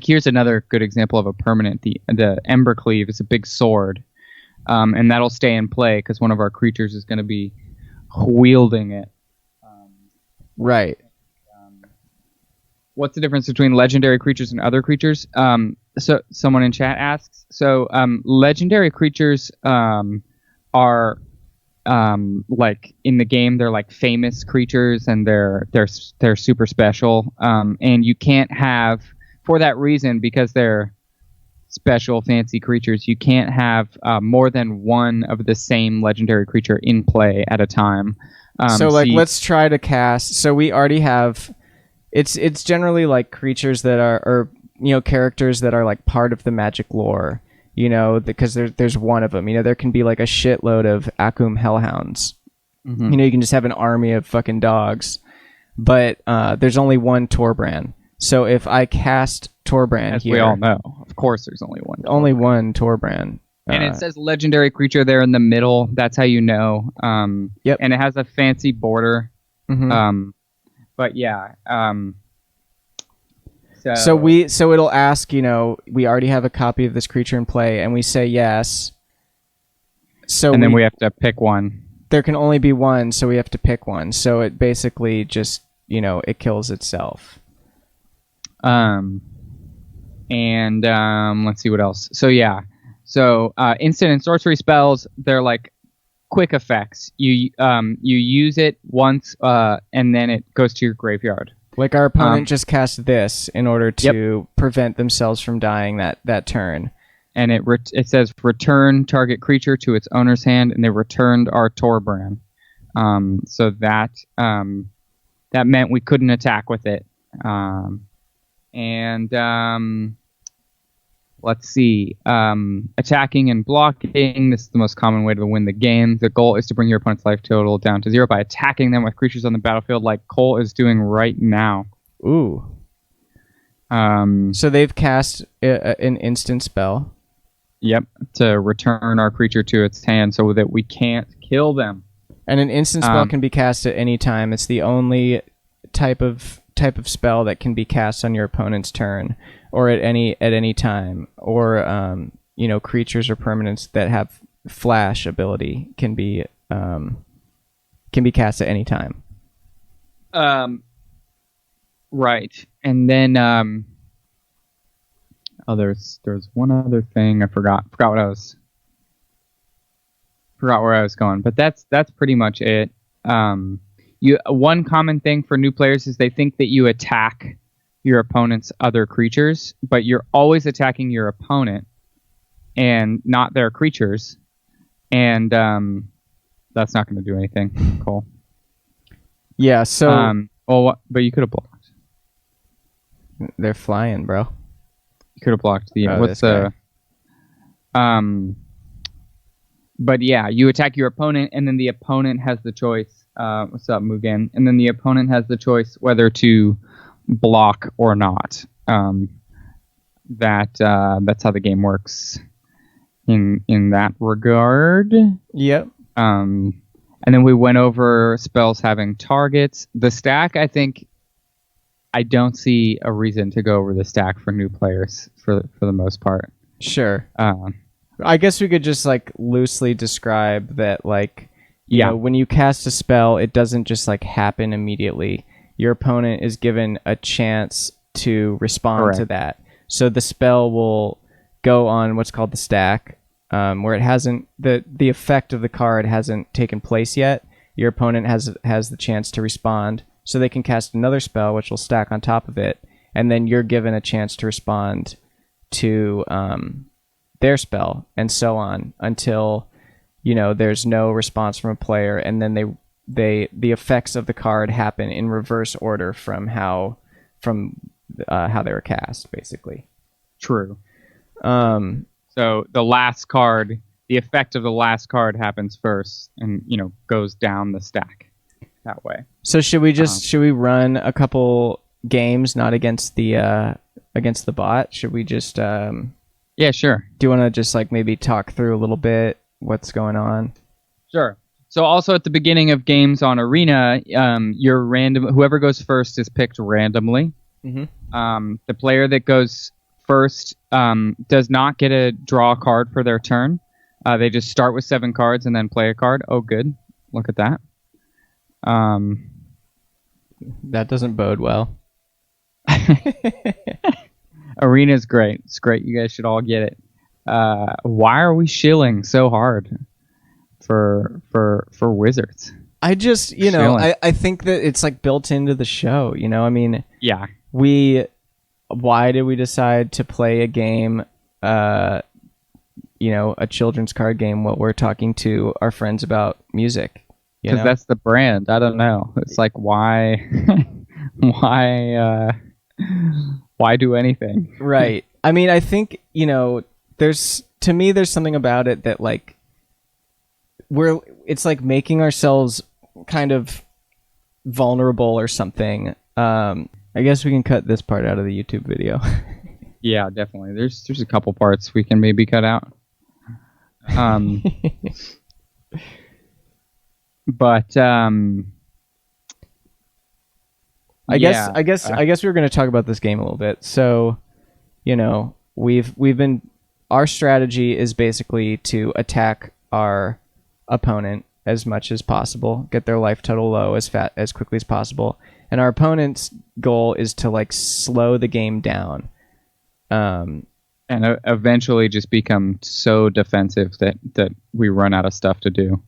here's another good example of a permanent. The Embercleave is a big sword, and that'll stay in play because one of our creatures is going to be wielding it. Right. What's the difference between legendary creatures and other creatures? So someone in chat asks. So legendary creatures are like in the game, they're like famous creatures, and they're super special. And you can't have, for that reason, because they're special fancy creatures, you can't have more than one of the same legendary creature in play at a time. Let's try to cast. So we already have. It's generally like creatures that are, or characters that are like part of the Magic lore. Because there's one of them. There can be like a shitload of Akum Hellhounds. Mm-hmm. You can just have an army of fucking dogs, but there's only one Torbrand. So if I cast Torbrand, as here, we all know, of course, there's only one. Only one Torbrand. And it says legendary creature there in the middle. That's how you know. Yep. And it has a fancy border. Mm-hmm. But yeah. So it'll ask, we already have a copy of this creature in play, and we say yes. And then we have to pick one. There can only be one, so we have to pick one. So it basically just, it kills itself. And let's see what else. So yeah. So instant and sorcery spells, they're like quick effects. You use it once, and then it goes to your graveyard. Like our opponent just cast this in order to prevent themselves from dying that turn. And it says return target creature to its owner's hand, and they returned our Torbrand. So that meant we couldn't attack with it. Let's see. Attacking and blocking. This is the most common way to win the game. The goal is to bring your opponent's life total down to 0 by attacking them with creatures on the battlefield, like Cole is doing right now. Ooh. So they've cast an instant spell. Yep. To return our creature to its hand so that we can't kill them. And an instant spell can be cast at any time. It's the only type of spell that can be cast on your opponent's turn, or at any time, or creatures or permanents that have flash ability can be cast at any time. Right. And then there's one other thing I forgot where I was going, but that's pretty much it. One common thing for new players is they think that you attack your opponent's other creatures, but you're always attacking your opponent and not their creatures, and that's not going to do anything. Cool. Yeah. So. But you could have blocked. They're flying, bro. You could have blocked the. What's the? But yeah, you attack your opponent, and then the opponent has the choice. What's up, Mugen? And then the opponent has the choice whether to block or not. That's how the game works. in that regard. Yep. And then we went over spells having targets. The stack, I think, I don't see a reason to go over the stack for new players for the most part. Sure. I guess we could just like loosely describe that, like, you know, when you cast a spell, it doesn't just like happen immediately. Your opponent is given a chance to respond to that. So the spell will go on what's called the stack, where it hasn't the effect of the card hasn't taken place yet. Your opponent has the chance to respond, so they can cast another spell which will stack on top of it, and then you're given a chance to respond to their spell, and so on until, you know, there's no response from a player, and then the effects of the card happen in reverse order from how they were cast, basically. True. So the last card, the effect of the last card happens first, and, you know, goes down the stack that way. So should we run a couple games, not against the bot? Should we just Yeah, sure. Do you want to just like maybe talk through a little bit what's going on? Sure. So also at the beginning of games on Arena, whoever goes first is picked randomly. Mm-hmm. The player that goes first does not get to draw a card for their turn. They just start with 7 cards and then play a card. Oh, good. Look at that. That doesn't bode well. Arena's great. It's great. You guys should all get it. Why are we shilling so hard for Wizards? I just, you know, I think that it's like built into the show, you know? I mean, yeah. Why did we decide to play a game, you know, a children's card game while we're talking to our friends about music? Because that's the brand. I don't know. It's like, why do anything? Right. I mean, I think, you know, there's something about it that, like, it's like making ourselves kind of vulnerable or something. I guess we can cut this part out of the YouTube video. Yeah, definitely. There's a couple parts we can maybe cut out. But I guess we were going to talk about this game a little bit. So, you know, our strategy is basically to attack our opponent as much as possible, get their life total low as quickly as possible, and our opponent's goal is to like slow the game down, and eventually just become so defensive that we run out of stuff to do.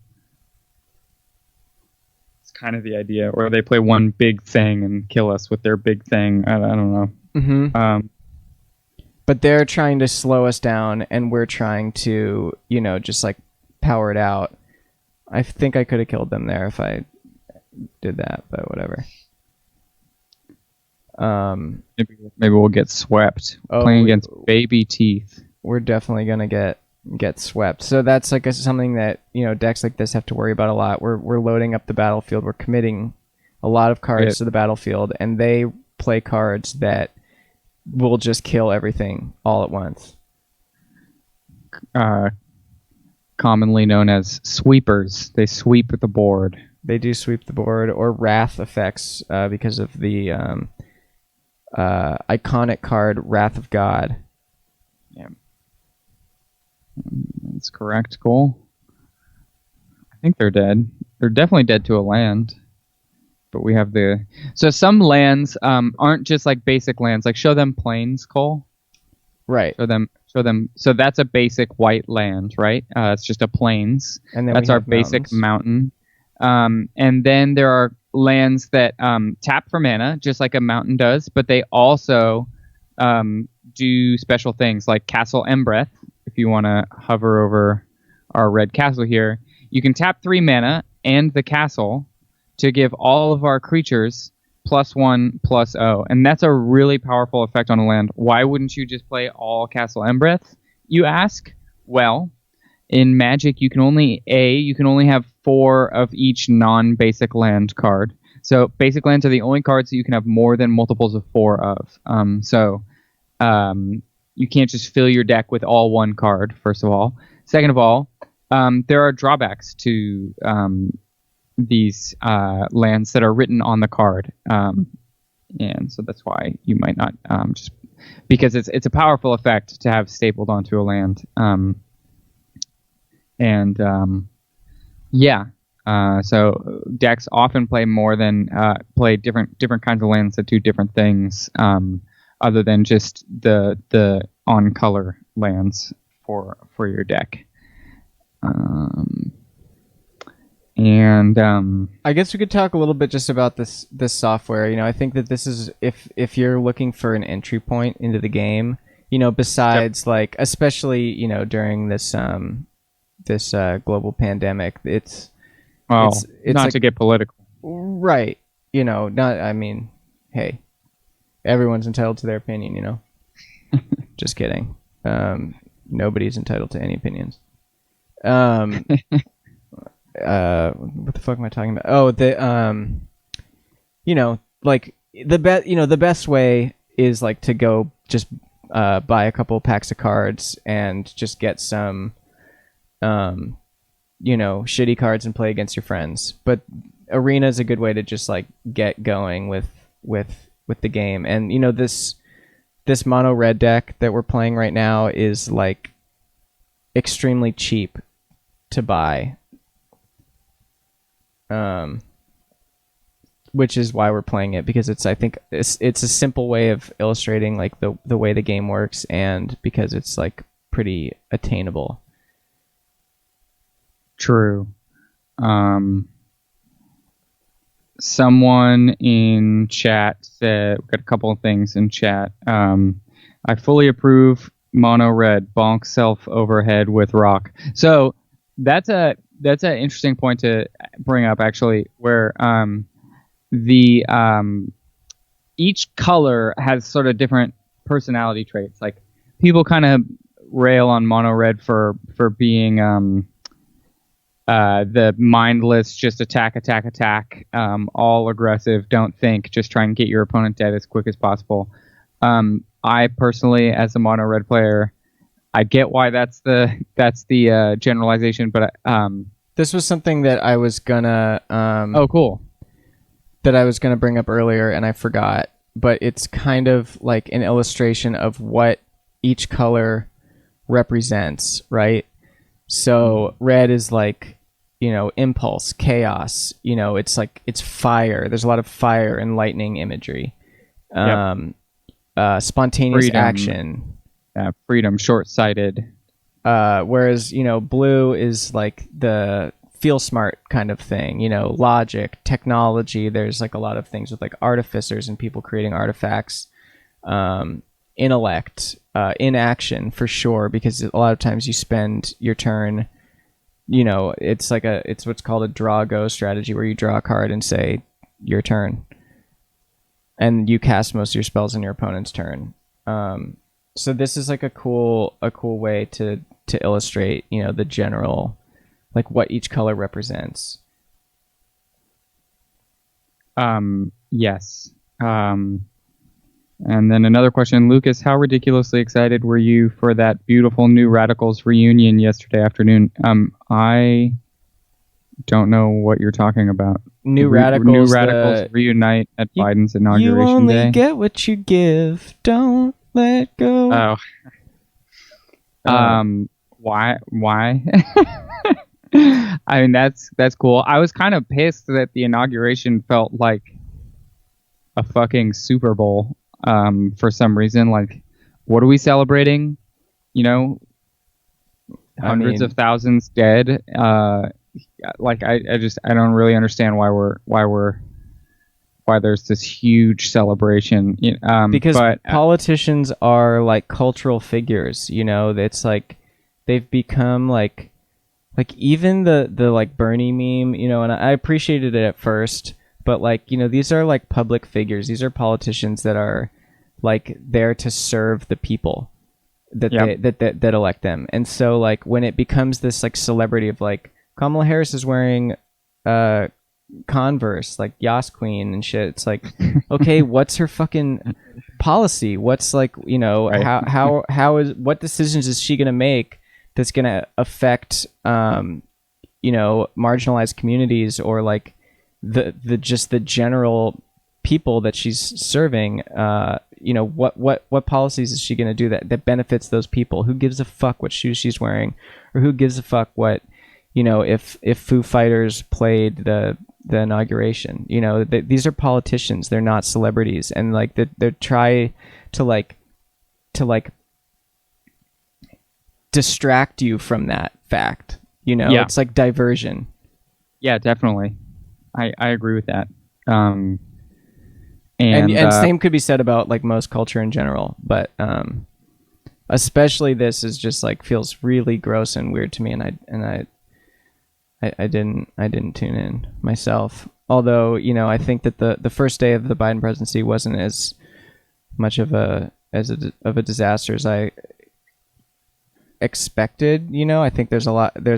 It's kind of the idea, or they play one big thing and kill us with their big thing. I don't know. Mm-hmm. But they're trying to slow us down, and we're trying to, you know, just like power it out. I think I could have killed them there if I did that, but whatever. Maybe we'll get swept playing against baby teeth. We're definitely gonna get swept. So that's like something that, you know, decks like this have to worry about a lot. We're loading up the battlefield. We're committing a lot of cards to the battlefield, and they play cards that will just kill everything all at once. Commonly known as sweepers. They sweep the board. They do sweep the board, or wrath effects, because of the iconic card Wrath of God. Yeah, that's correct. Cool. I think they're dead. They're definitely dead to a land. But we have so some lands aren't just like basic lands. Like show them plains, Cole. Right. Show them. So that's a basic white land, right? It's just a plains. And then that's our basic mountain. And then there are lands that tap for mana, just like a mountain does, but they also do special things like Castle Embreth. If you want to hover over our red castle here, you can tap 3 mana and the castle to give all of our creatures +1/+0, and that's a really powerful effect on a land. Why wouldn't you just play all Castle Embreth, you ask? Well, in Magic, you can only have 4 of each non-basic land card. So basic lands are the only cards that you can have more than multiples of 4 of. you can't just fill your deck with all one card, first of all. Second of all, there are drawbacks to these lands that are written on the card. And so that's why you might not just because it's a powerful effect to have stapled onto a land. So decks often play more than play different kinds of lands that do different things, other than just the on color lands for your deck. I guess we could talk a little bit just about this software. I think that this is if you're looking for an entry point into the game, besides like especially during this global pandemic, it's not like, to get political, right? Hey, everyone's entitled to their opinion. Just kidding. Nobody's entitled to any opinions. What the fuck am I talking about? Oh, the the best way is like to go just buy a couple packs of cards and just get some shitty cards and play against your friends. But Arena is a good way to just like get going with the game. And this mono red deck that we're playing right now is like extremely cheap to buy. Which is why we're playing it, because I think it's a simple way of illustrating like the way the game works, and because it's like pretty attainable. True. Someone in chat said, we've got a couple of things in chat. I fully approve mono red, bonk self overhead with rock. So that's an interesting point to bring up, actually, where each color has sort of different personality traits. Like people kind of rail on mono red for being the mindless, just attack, all aggressive, don't think, just try and get your opponent dead as quick as possible. I personally, as a mono red player, I get why that's the generalization, but this was something that I was gonna cool, that I was gonna bring up earlier and I forgot, but it's kind of like an illustration of what each color represents, right? So red is like impulse, chaos. It's like it's fire. There's a lot of fire and lightning imagery. Spontaneous freedom, action. Freedom, short-sighted. Whereas blue is like the feel smart kind of thing. Logic, technology. There's like a lot of things with like artificers and people creating artifacts. Intellect, inaction for sure, because a lot of times you spend your turn. It's what's called a draw go strategy, where you draw a card and say your turn, and you cast most of your spells in your opponent's turn. So this is like a cool way to illustrate, the general, like what each color represents. Yes. And then another question, Lucas, how ridiculously excited were you for that beautiful New Radicals reunion yesterday afternoon? I don't know what you're talking about. New Radicals reunite at Biden's inauguration day. You only get what you give. Don't let go. Oh. Why? I mean, that's cool. I was kind of pissed that the inauguration felt like a fucking Super Bowl. For some reason, like, what are we celebrating? Hundreds of thousands dead. Like, I don't really understand why there's this huge celebration. Because politicians are like cultural figures. It's like they've become like even the like Bernie meme. And I appreciated it at first. But these are like public figures. These are politicians that are like there to serve the people that that elect them. And so like when it becomes this like celebrity of like Kamala Harris is wearing Converse, like Yas Queen and shit. It's like, okay, what's her fucking policy? What's like, Right. how is, what decisions is she gonna make that's gonna affect marginalized communities, or like the just the general people that she's serving? What policies is she going to do that benefits those people? Who gives a fuck what shoes she's wearing, or who gives a fuck what, if Foo Fighters played the inauguration? These are politicians, they're not celebrities, and like they try to distract you from that fact. It's like diversion. Yeah, definitely. I agree with that. And same could be said about like most culture in general, but especially this is just like feels really gross and weird to me, and I didn't tune in myself. Although I think that the first day of the Biden presidency wasn't as much of a disaster as I expected. I think there's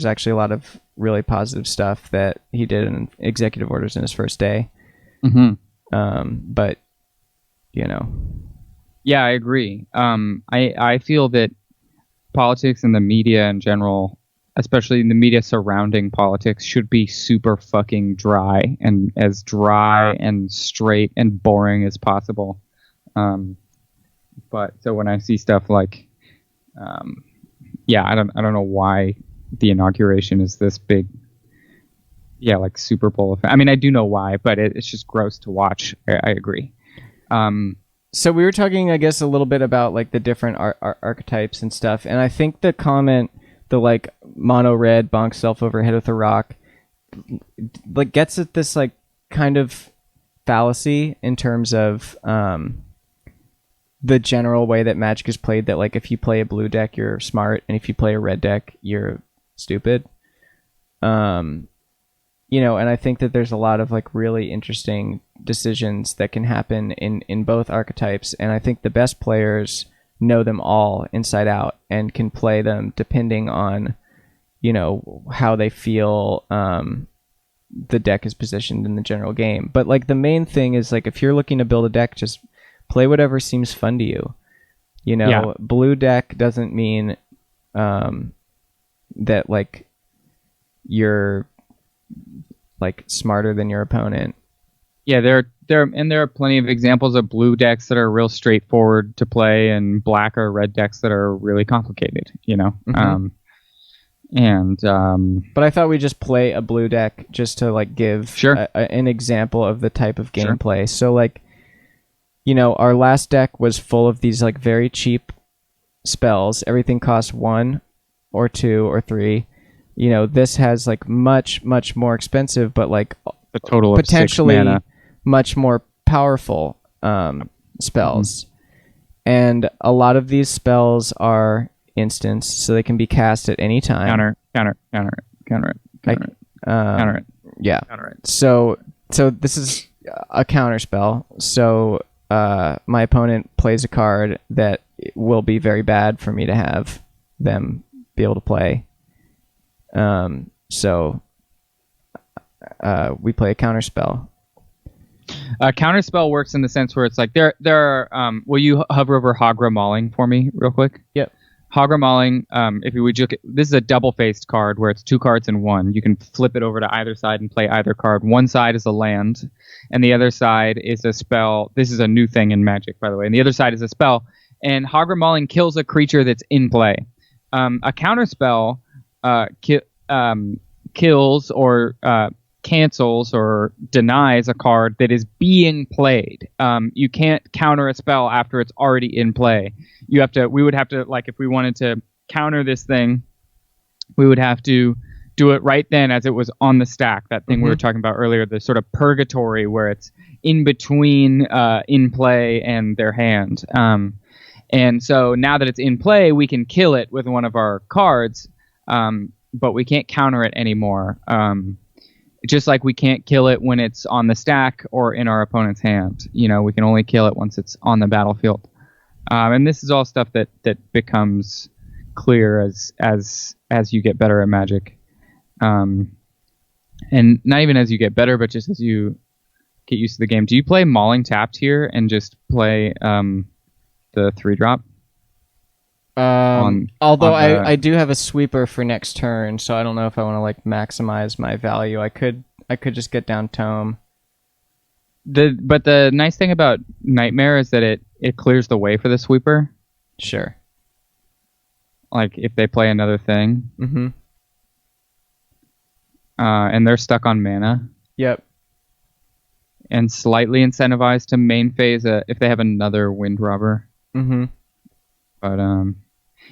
actually a lot of really positive stuff that he did in executive orders in his first day. Mm-hmm. But yeah, I agree. I feel that politics and the media in general, especially the media surrounding politics, should be super fucking dry and straight and boring as possible. But so when I see stuff like, I don't know why the inauguration is this big, like Super Bowl effect. I mean, I do know why, but it's just gross to watch. I agree. So we were talking, I guess, a little bit about like the different archetypes and stuff, and I think the comment, the like mono red bonk self over head with a rock, like gets at this like kind of fallacy in terms of the general way that Magic is played, that like if you play a blue deck you're smart, and if you play a red deck you're stupid. And I think that there's a lot of like really interesting decisions that can happen in both archetypes, and I think the best players know them all inside out and can play them depending on how they feel the deck is positioned in the general game. But like the main thing is, like, if you're looking to build a deck, just play whatever seems fun to you. Blue deck doesn't mean that like you're like smarter than your opponent. Yeah, there are plenty of examples of blue decks that are real straightforward to play, and black or red decks that are really complicated. Mm-hmm. But I thought we'd just play a blue deck just to like give an example of the type of gameplay. Sure. So like, our last deck was full of these like very cheap spells. Everything costs 1 or 2 or 3. This has like much more expensive, but like a total of potentially 6 mana. Much more powerful spells. Mm-hmm. And a lot of these spells are instants, so they can be cast at any time. Counter it. Yeah. Counter it. So this is a counter spell. So my opponent plays a card that will be very bad for me to have them be able to play. So we play a counter spell. Counter spell works in the sense where it's like there are. Will you hover over Hagra Mauling for me real quick? Yep. Hagra Mauling. If you would look at, this is a double-faced card where it's 2 cards in one. You can flip it over to either side and play either card. One side is a land, and the other side is a spell. This is a new thing in Magic, by the way. And the other side is a spell. And Hagra Mauling kills a creature that's in play. A counter spell kills or cancels or denies a card that is being played. You can't counter a spell after it's already in play. We would have to, like, if we wanted to counter this thing, we would have to do it right then as it was on the stack. That thing we were talking about earlier, the sort of purgatory where it's in between in play and their hand. And so now that it's in play, we can kill it with one of our cards, but we can't counter it anymore. Just like we can't kill it when it's on the stack or in our opponent's hand. We can only kill it once it's on the battlefield. And this is all stuff that becomes clear as you get better at Magic. And not even as you get better, but just as you get used to the game. Do you play Mauling Tapped here and just play the 3-drop? Although I do have a sweeper for next turn, so I don't know if I want to like maximize my value. I could just get down tome. But the nice thing about Nightmare is that it clears the way for the sweeper. Sure. Like if they play another thing. Mm-hmm. And they're stuck on mana. Yep. And slightly incentivized to main phase if they have another Wind Robber. Mm-hmm. But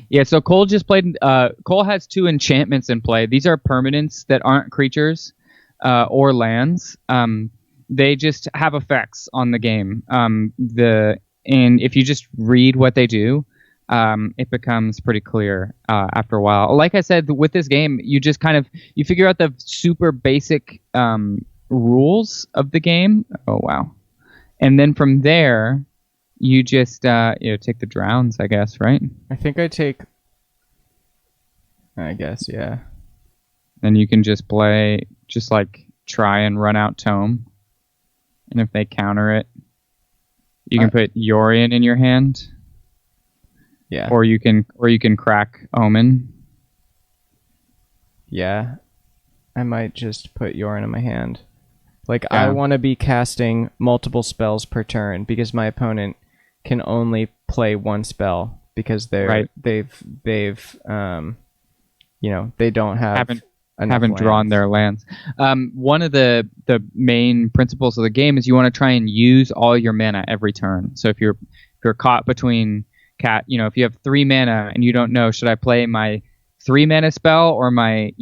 yeah. So Cole just played. Cole has 2 enchantments in play. These are permanents that aren't creatures or lands. They just have effects on the game. And if you just read what they do, it becomes pretty clear after a while. Like I said, with this game, you just you figure out the super basic rules of the game. Oh wow! And then from there, you just take the drowns, I guess, right? I think I take. I guess, yeah. Then you can just play, try and run out Tome. And if they counter it, you can put Yorion in your hand. Yeah. Or you can crack Omen. Yeah. I might just put Yorion in my hand. Like, yeah. I want to be casting multiple spells per turn because my opponent can only play one spell because they've they don't haven't drawn their lands. One of the main principles of the game is you want to try and use all your mana every turn. So if you're caught between if you have 3 mana and you don't know, should I play my 3 mana spell or my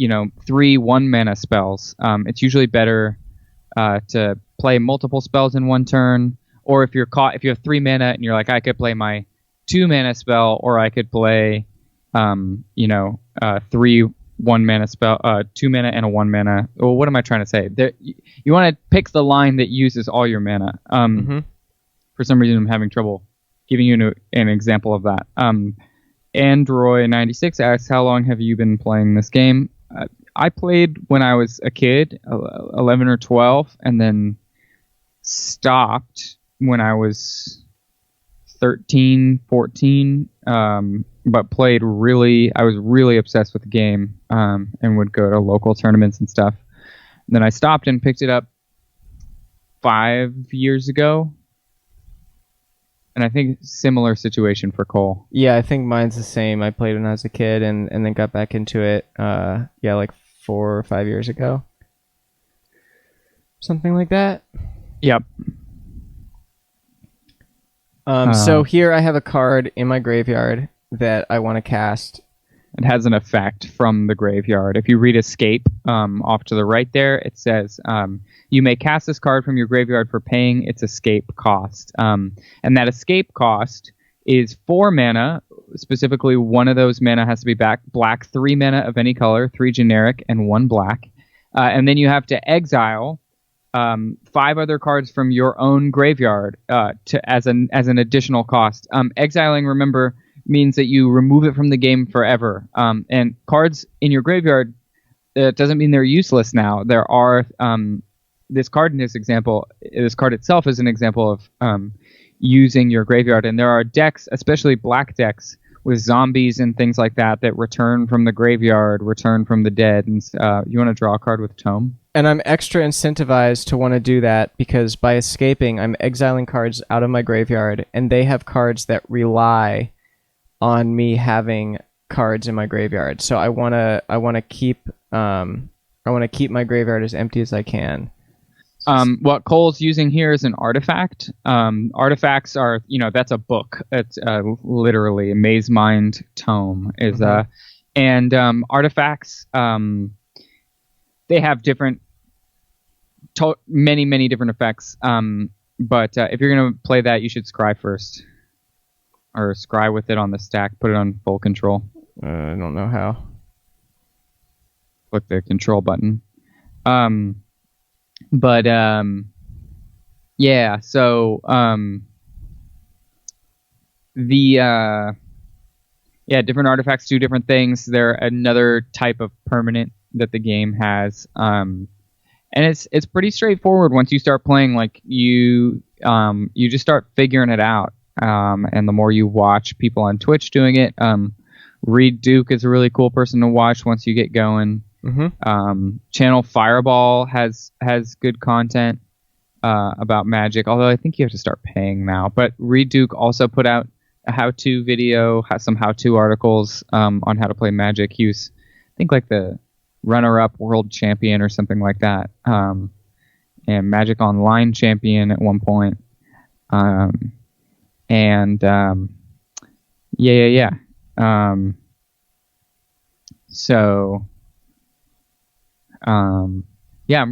3 1 mana spells? It's usually better to play multiple spells in one turn. Or if you have 3 mana and you're like, I could play my 2 mana spell, or I could play 3 1 mana spell, 2 mana and a 1 mana. Well, what am I trying to say? You want to pick the line that uses all your mana. For some reason, I'm having trouble giving you an example of that. Android96 asks, how long have you been playing this game? I played when I was a kid, 11 or 12, and then stopped when I was 13, 14, but I was really obsessed with the game, and would go to local tournaments and stuff. And then I stopped and picked it up 5 years ago. And I think similar situation for Cole. Yeah, I think mine's the same. I played when I was a kid and then got back into it, like 4 or 5 years ago. Something like that. Yep. So here I have a card in my graveyard that I want to cast. It has an effect from the graveyard. If you read Escape off to the right there, it says you may cast this card from your graveyard for paying its escape cost. And that escape cost is 4 mana. Specifically, one of those mana has to be black, 3 mana of any color, 3 generic, and 1 black. And then you have to exile 5 other cards from your own graveyard as an additional cost. Exiling, remember, means that you remove it from the game forever. And cards in your graveyard, it doesn't mean they're useless now. There are this card in this example. This card itself is an example of using your graveyard, and there are decks, especially black decks, with zombies and things like that return from the graveyard, return from the dead. And you want to draw a card with Tome? And I'm extra incentivized to want to do that because by escaping, I'm exiling cards out of my graveyard, and they have cards that rely on me having cards in my graveyard. So I want to keep my graveyard as empty as I can. What Cole's using here is an artifact. Artifacts are, that's a book. It's literally a Maze Mind Tome is and artifacts. They have many different effects. But if you're gonna play that, you should scry first, or scry with it on the stack. Put it on full control. I don't know how. Click the control button. Yeah, so different artifacts do different things. They're another type of permanent that the game has. and it's pretty straightforward once you start playing. Like you just start figuring it out. And the more you watch people on Twitch doing it, Reed Duke is a really cool person to watch once you get going. Channel Fireball has good content about Magic, although I think you have to start paying now. But Reed Duke also put out a how-to video, has some how-to articles on how to play Magic. He was, I think, like the runner-up world champion or something like that, and Magic Online champion at one point. I'm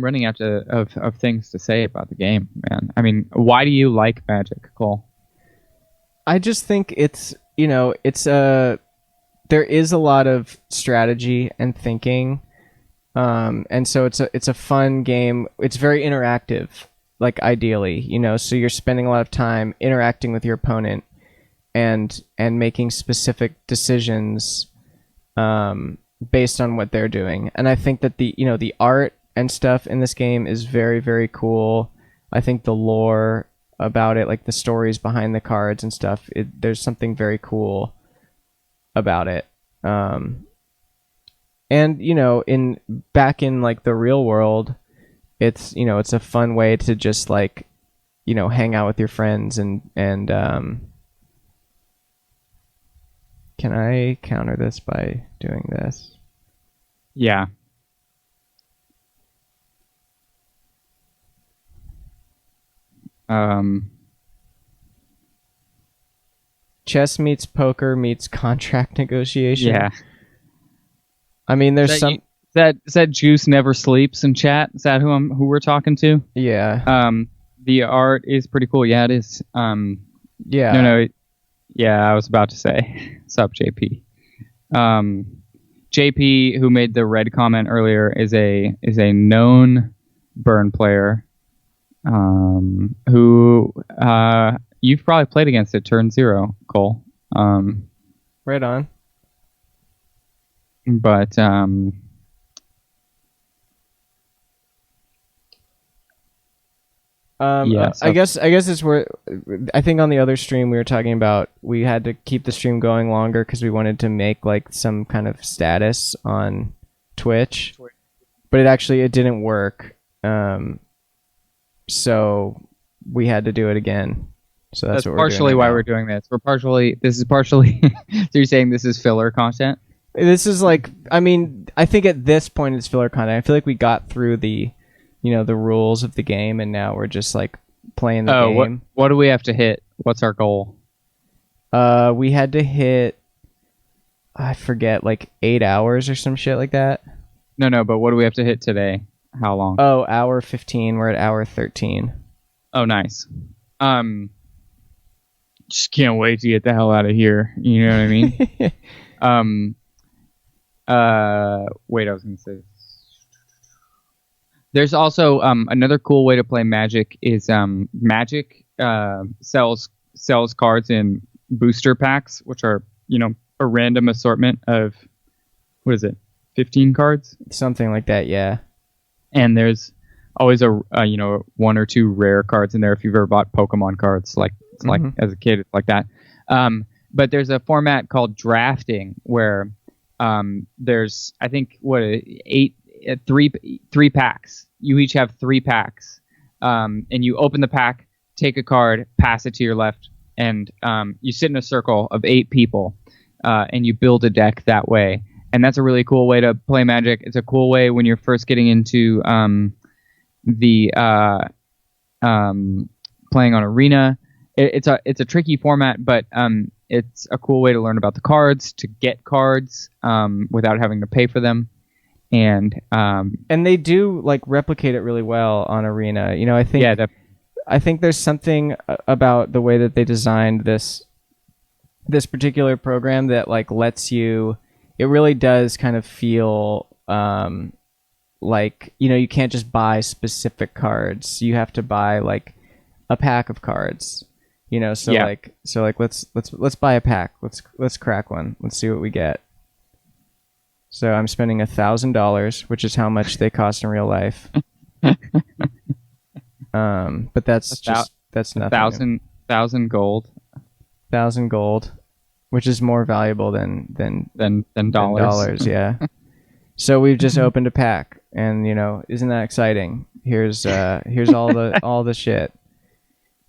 running out of things to say about the game, man. I mean, why do you like Magic, Cole? I just think it's, there is a lot of strategy and thinking, and so it's a fun game. It's very interactive, like ideally, so you're spending a lot of time interacting with your opponent and making specific decisions based on what they're doing. And I think that the art and stuff in this game is very, very cool. I think the lore about it, like the stories behind the cards and stuff, there's something very cool about it. And back in like the real world, it's a fun way to just like hang out with your friends and can I counter this by doing this? Yeah. Chess meets poker meets contract negotiation. Yeah. I mean, there's some... Is that Juice Never Sleeps in chat? Is that who we're talking to? Yeah. The art is pretty cool. Yeah, it is. Yeah. No. Yeah, I was about to say. Sup, JP. JP, who made the red comment earlier, is a known Burn player. Who you've probably played against at turn 0, Cole. Right on. But I guess it's where I think on the other stream we were talking about we had to keep the stream going longer because we wanted to make like some kind of status on Twitch, but it didn't work. So we had to do it again. So that's what partially why we're doing this. This is partially so you're saying this is filler content? This is like, I mean, I think at this point it's filler content. I feel like we got through the rules of the game and now we're just like playing the game. What do we have to hit? What's our goal? We had to hit, I forget, like 8 hours or some shit like that. No, but what do we have to hit today? How long? Oh, hour 15. We're at hour 13. Oh, nice. Just can't wait to get the hell out of here. You know what I mean? Wait, I was going to say. There's also another cool way to play Magic is Magic sells cards in booster packs, which are a random assortment of 15 cards, something like that. Yeah. And there's always a 1 or 2 rare cards in there. If you've ever bought Pokemon cards, like as a kid, it's like that. But there's a format called drafting where there's I think three packs. You each have 3 packs, and you open the pack, take a card, pass it to your left, and you sit in a circle of 8 people, and you build a deck that way. And that's a really cool way to play Magic. It's a cool way when you're first getting into playing on Arena. It's a tricky format, but it's a cool way to learn about the cards, to get cards without having to pay for them. And they do like replicate it really well on Arena. I think I think there's something about the way that they designed this particular program that like lets you. It really does kind of feel like you can't just buy specific cards. You have to buy like a pack of cards. So let's buy a pack. Let's crack one. Let's see what we get. So I'm spending $1,000, which is how much they cost in real life. But that's nothing. 1,000 gold. 1,000 gold, which is more valuable than dollars. Yeah. So we've just opened a pack, and isn't that exciting? Here's all the shit.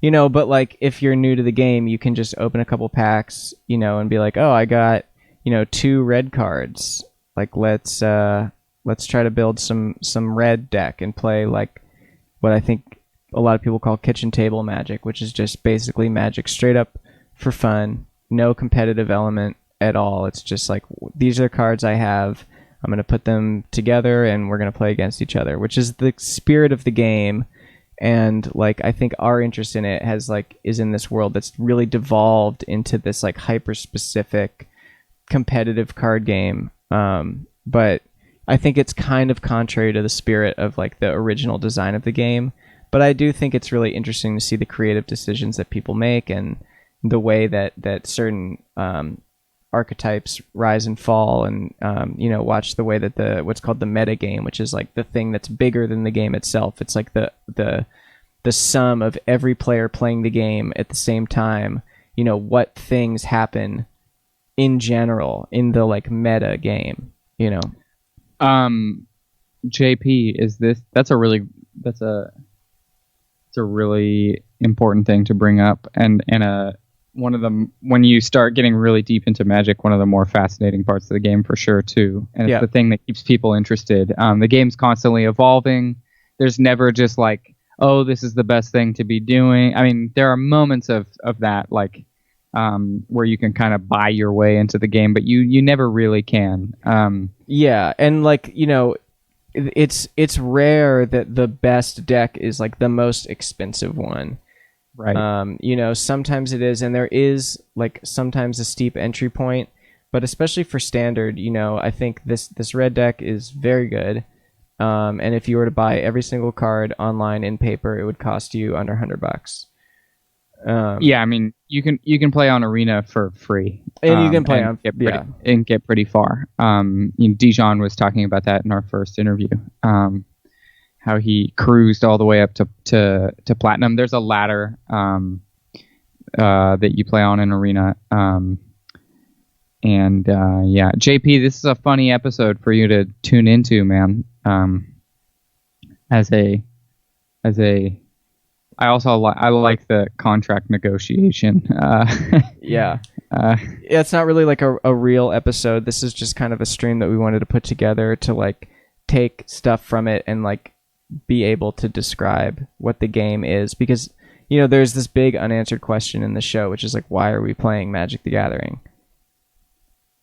But like if you're new to the game, you can just open a couple packs, and be like, oh, I got 2 red cards. Like let's try to build some red deck and play like what I think a lot of people call kitchen table magic, which is just basically magic straight up for fun, no competitive element at all. It's just like, these are cards I have. I'm going to put them together and we're going to play against each other, which is the spirit of the game. And like, I think our interest in it is in this world that's really devolved into this like hyper specific competitive card game. But I think it's kind of contrary to the spirit of like the original design of the game. But I do think it's really interesting to see the creative decisions that people make and the way that certain archetypes rise and fall, and watch the way that what's called the meta game, which is like the thing that's bigger than the game itself. It's like the sum of every player playing the game at the same time. What things happen in general in the like meta game. JP, that's a really important thing to bring up, and one of them, when you start getting really deep into Magic, one of the more fascinating parts of the game for sure too, and it's the thing that keeps people interested. The game's constantly evolving. There's never just like, oh, this is the best thing to be doing. I mean, there are moments of that, like where you can kind of buy your way into the game, but you never really can. And like it's rare that the best deck is like the most expensive one. Right. Sometimes it is, and there is like sometimes a steep entry point, but especially for standard, I think this red deck is very good. And if you were to buy every single card online in paper, it would cost you under $100. Yeah, I mean, you can play on Arena for free, and you can play and get pretty far. Dijon was talking about that in our first interview. How he cruised all the way up to platinum. There's a ladder that you play on in Arena. JP, this is a funny episode for you to tune into, man. I also like the contract negotiation. It's not really like a real episode. This is just kind of a stream that we wanted to put together to like take stuff from it and like be able to describe what the game is, because there's this big unanswered question in the show, which is like, why are we playing Magic the Gathering?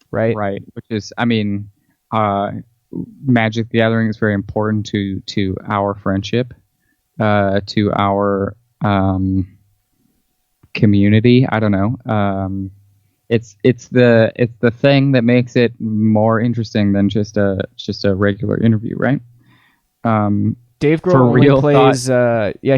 Right, which is, I mean, Magic the Gathering is very important to our friendship, to our community. I don't know. It's the thing that makes it more interesting than just a regular interview, right? Dave Grohl only plays.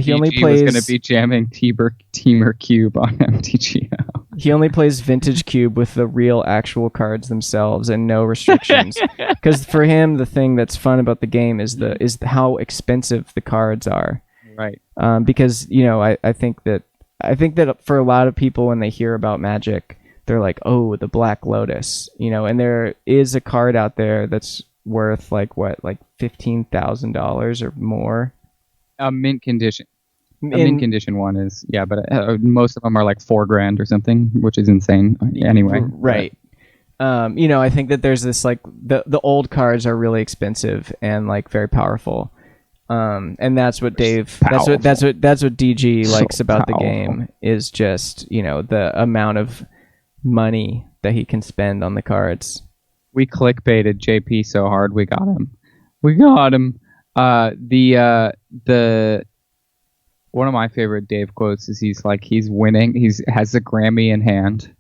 He only plays. Was going to be jamming Teamer Cube on MTGO. He only plays Vintage Cube with the real actual cards themselves and no restrictions. Because for him, the thing that's fun about the game is how expensive the cards are. Right. Because I think that for a lot of people, when they hear about Magic, they're like, oh, the Black Lotus, and there is a card out there that's worth like $15,000 or more. A mint condition. Mint condition one is, but most of them are like $4,000 or something, which is insane. Anyway, right. I think that there's this like the old cards are really expensive and like very powerful. And that's what Dave. That's what DG likes about the game, is just the amount of money that he can spend on the cards. We clickbaited JP so hard we got him. The one of my favorite Dave quotes is he's winning. Has a Grammy in hand,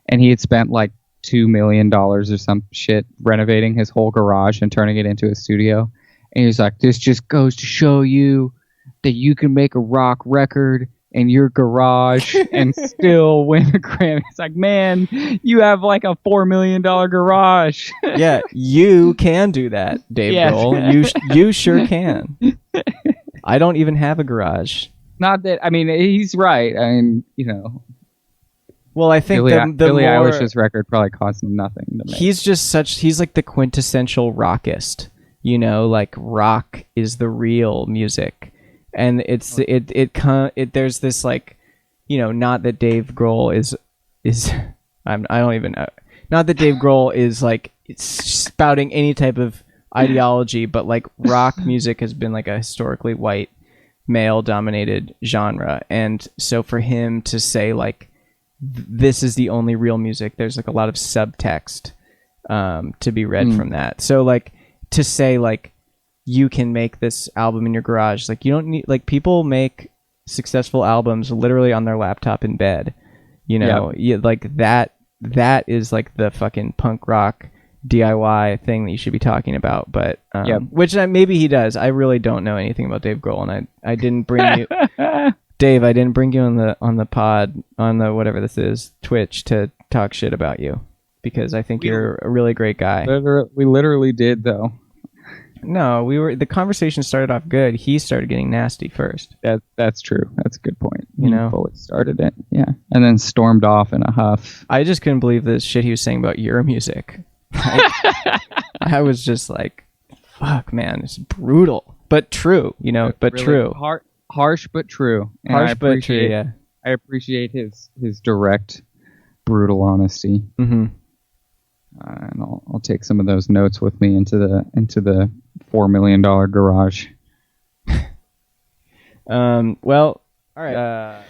and he had spent like $2 million or some shit renovating his whole garage and turning it into a studio. And he's like, this just goes to show you that you can make a rock record in your garage and still win a Grammy. It's like, man, you have like a $4 million garage. Yeah, you can do that, Dave Grohl. You sure can. I don't even have a garage. Not that, I mean, he's right. I mean, Well, I think Billie the more Eilish's record probably cost nothing to make. He's like the quintessential rockist. Like rock is the real music, and there's this like, not that Dave Grohl is I don't even know. Not that Dave Grohl is like spouting any type of ideology, but like rock music has been like a historically white male dominated genre, and so for him to say like this is the only real music, there's like a lot of subtext to be read from that. So like to say like you can make this album in your garage, like you don't need, like people make successful albums literally on their laptop in bed, like that is like the fucking punk rock DIY thing that you should be talking about. But which maybe he does. I really don't know anything about Dave Grohl, and I didn't bring you Dave, I didn't bring you on the pod, on the whatever this is, Twitch, to talk shit about you, because I think you're a really great guy. We literally did, though. No, the conversation started off good. He started getting nasty first. That's true. That's a good point. He fully started it, yeah, and then stormed off in a huff. I just couldn't believe the shit he was saying about your music. I was just like, fuck, man, it's brutal, but true, but really true. Harsh but true. And harsh but true, yeah. I appreciate his direct, brutal honesty. Mm-hmm. And I'll take some of those notes with me into the $4 million garage. Well, all right.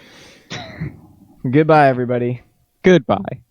Goodbye, everybody. Goodbye.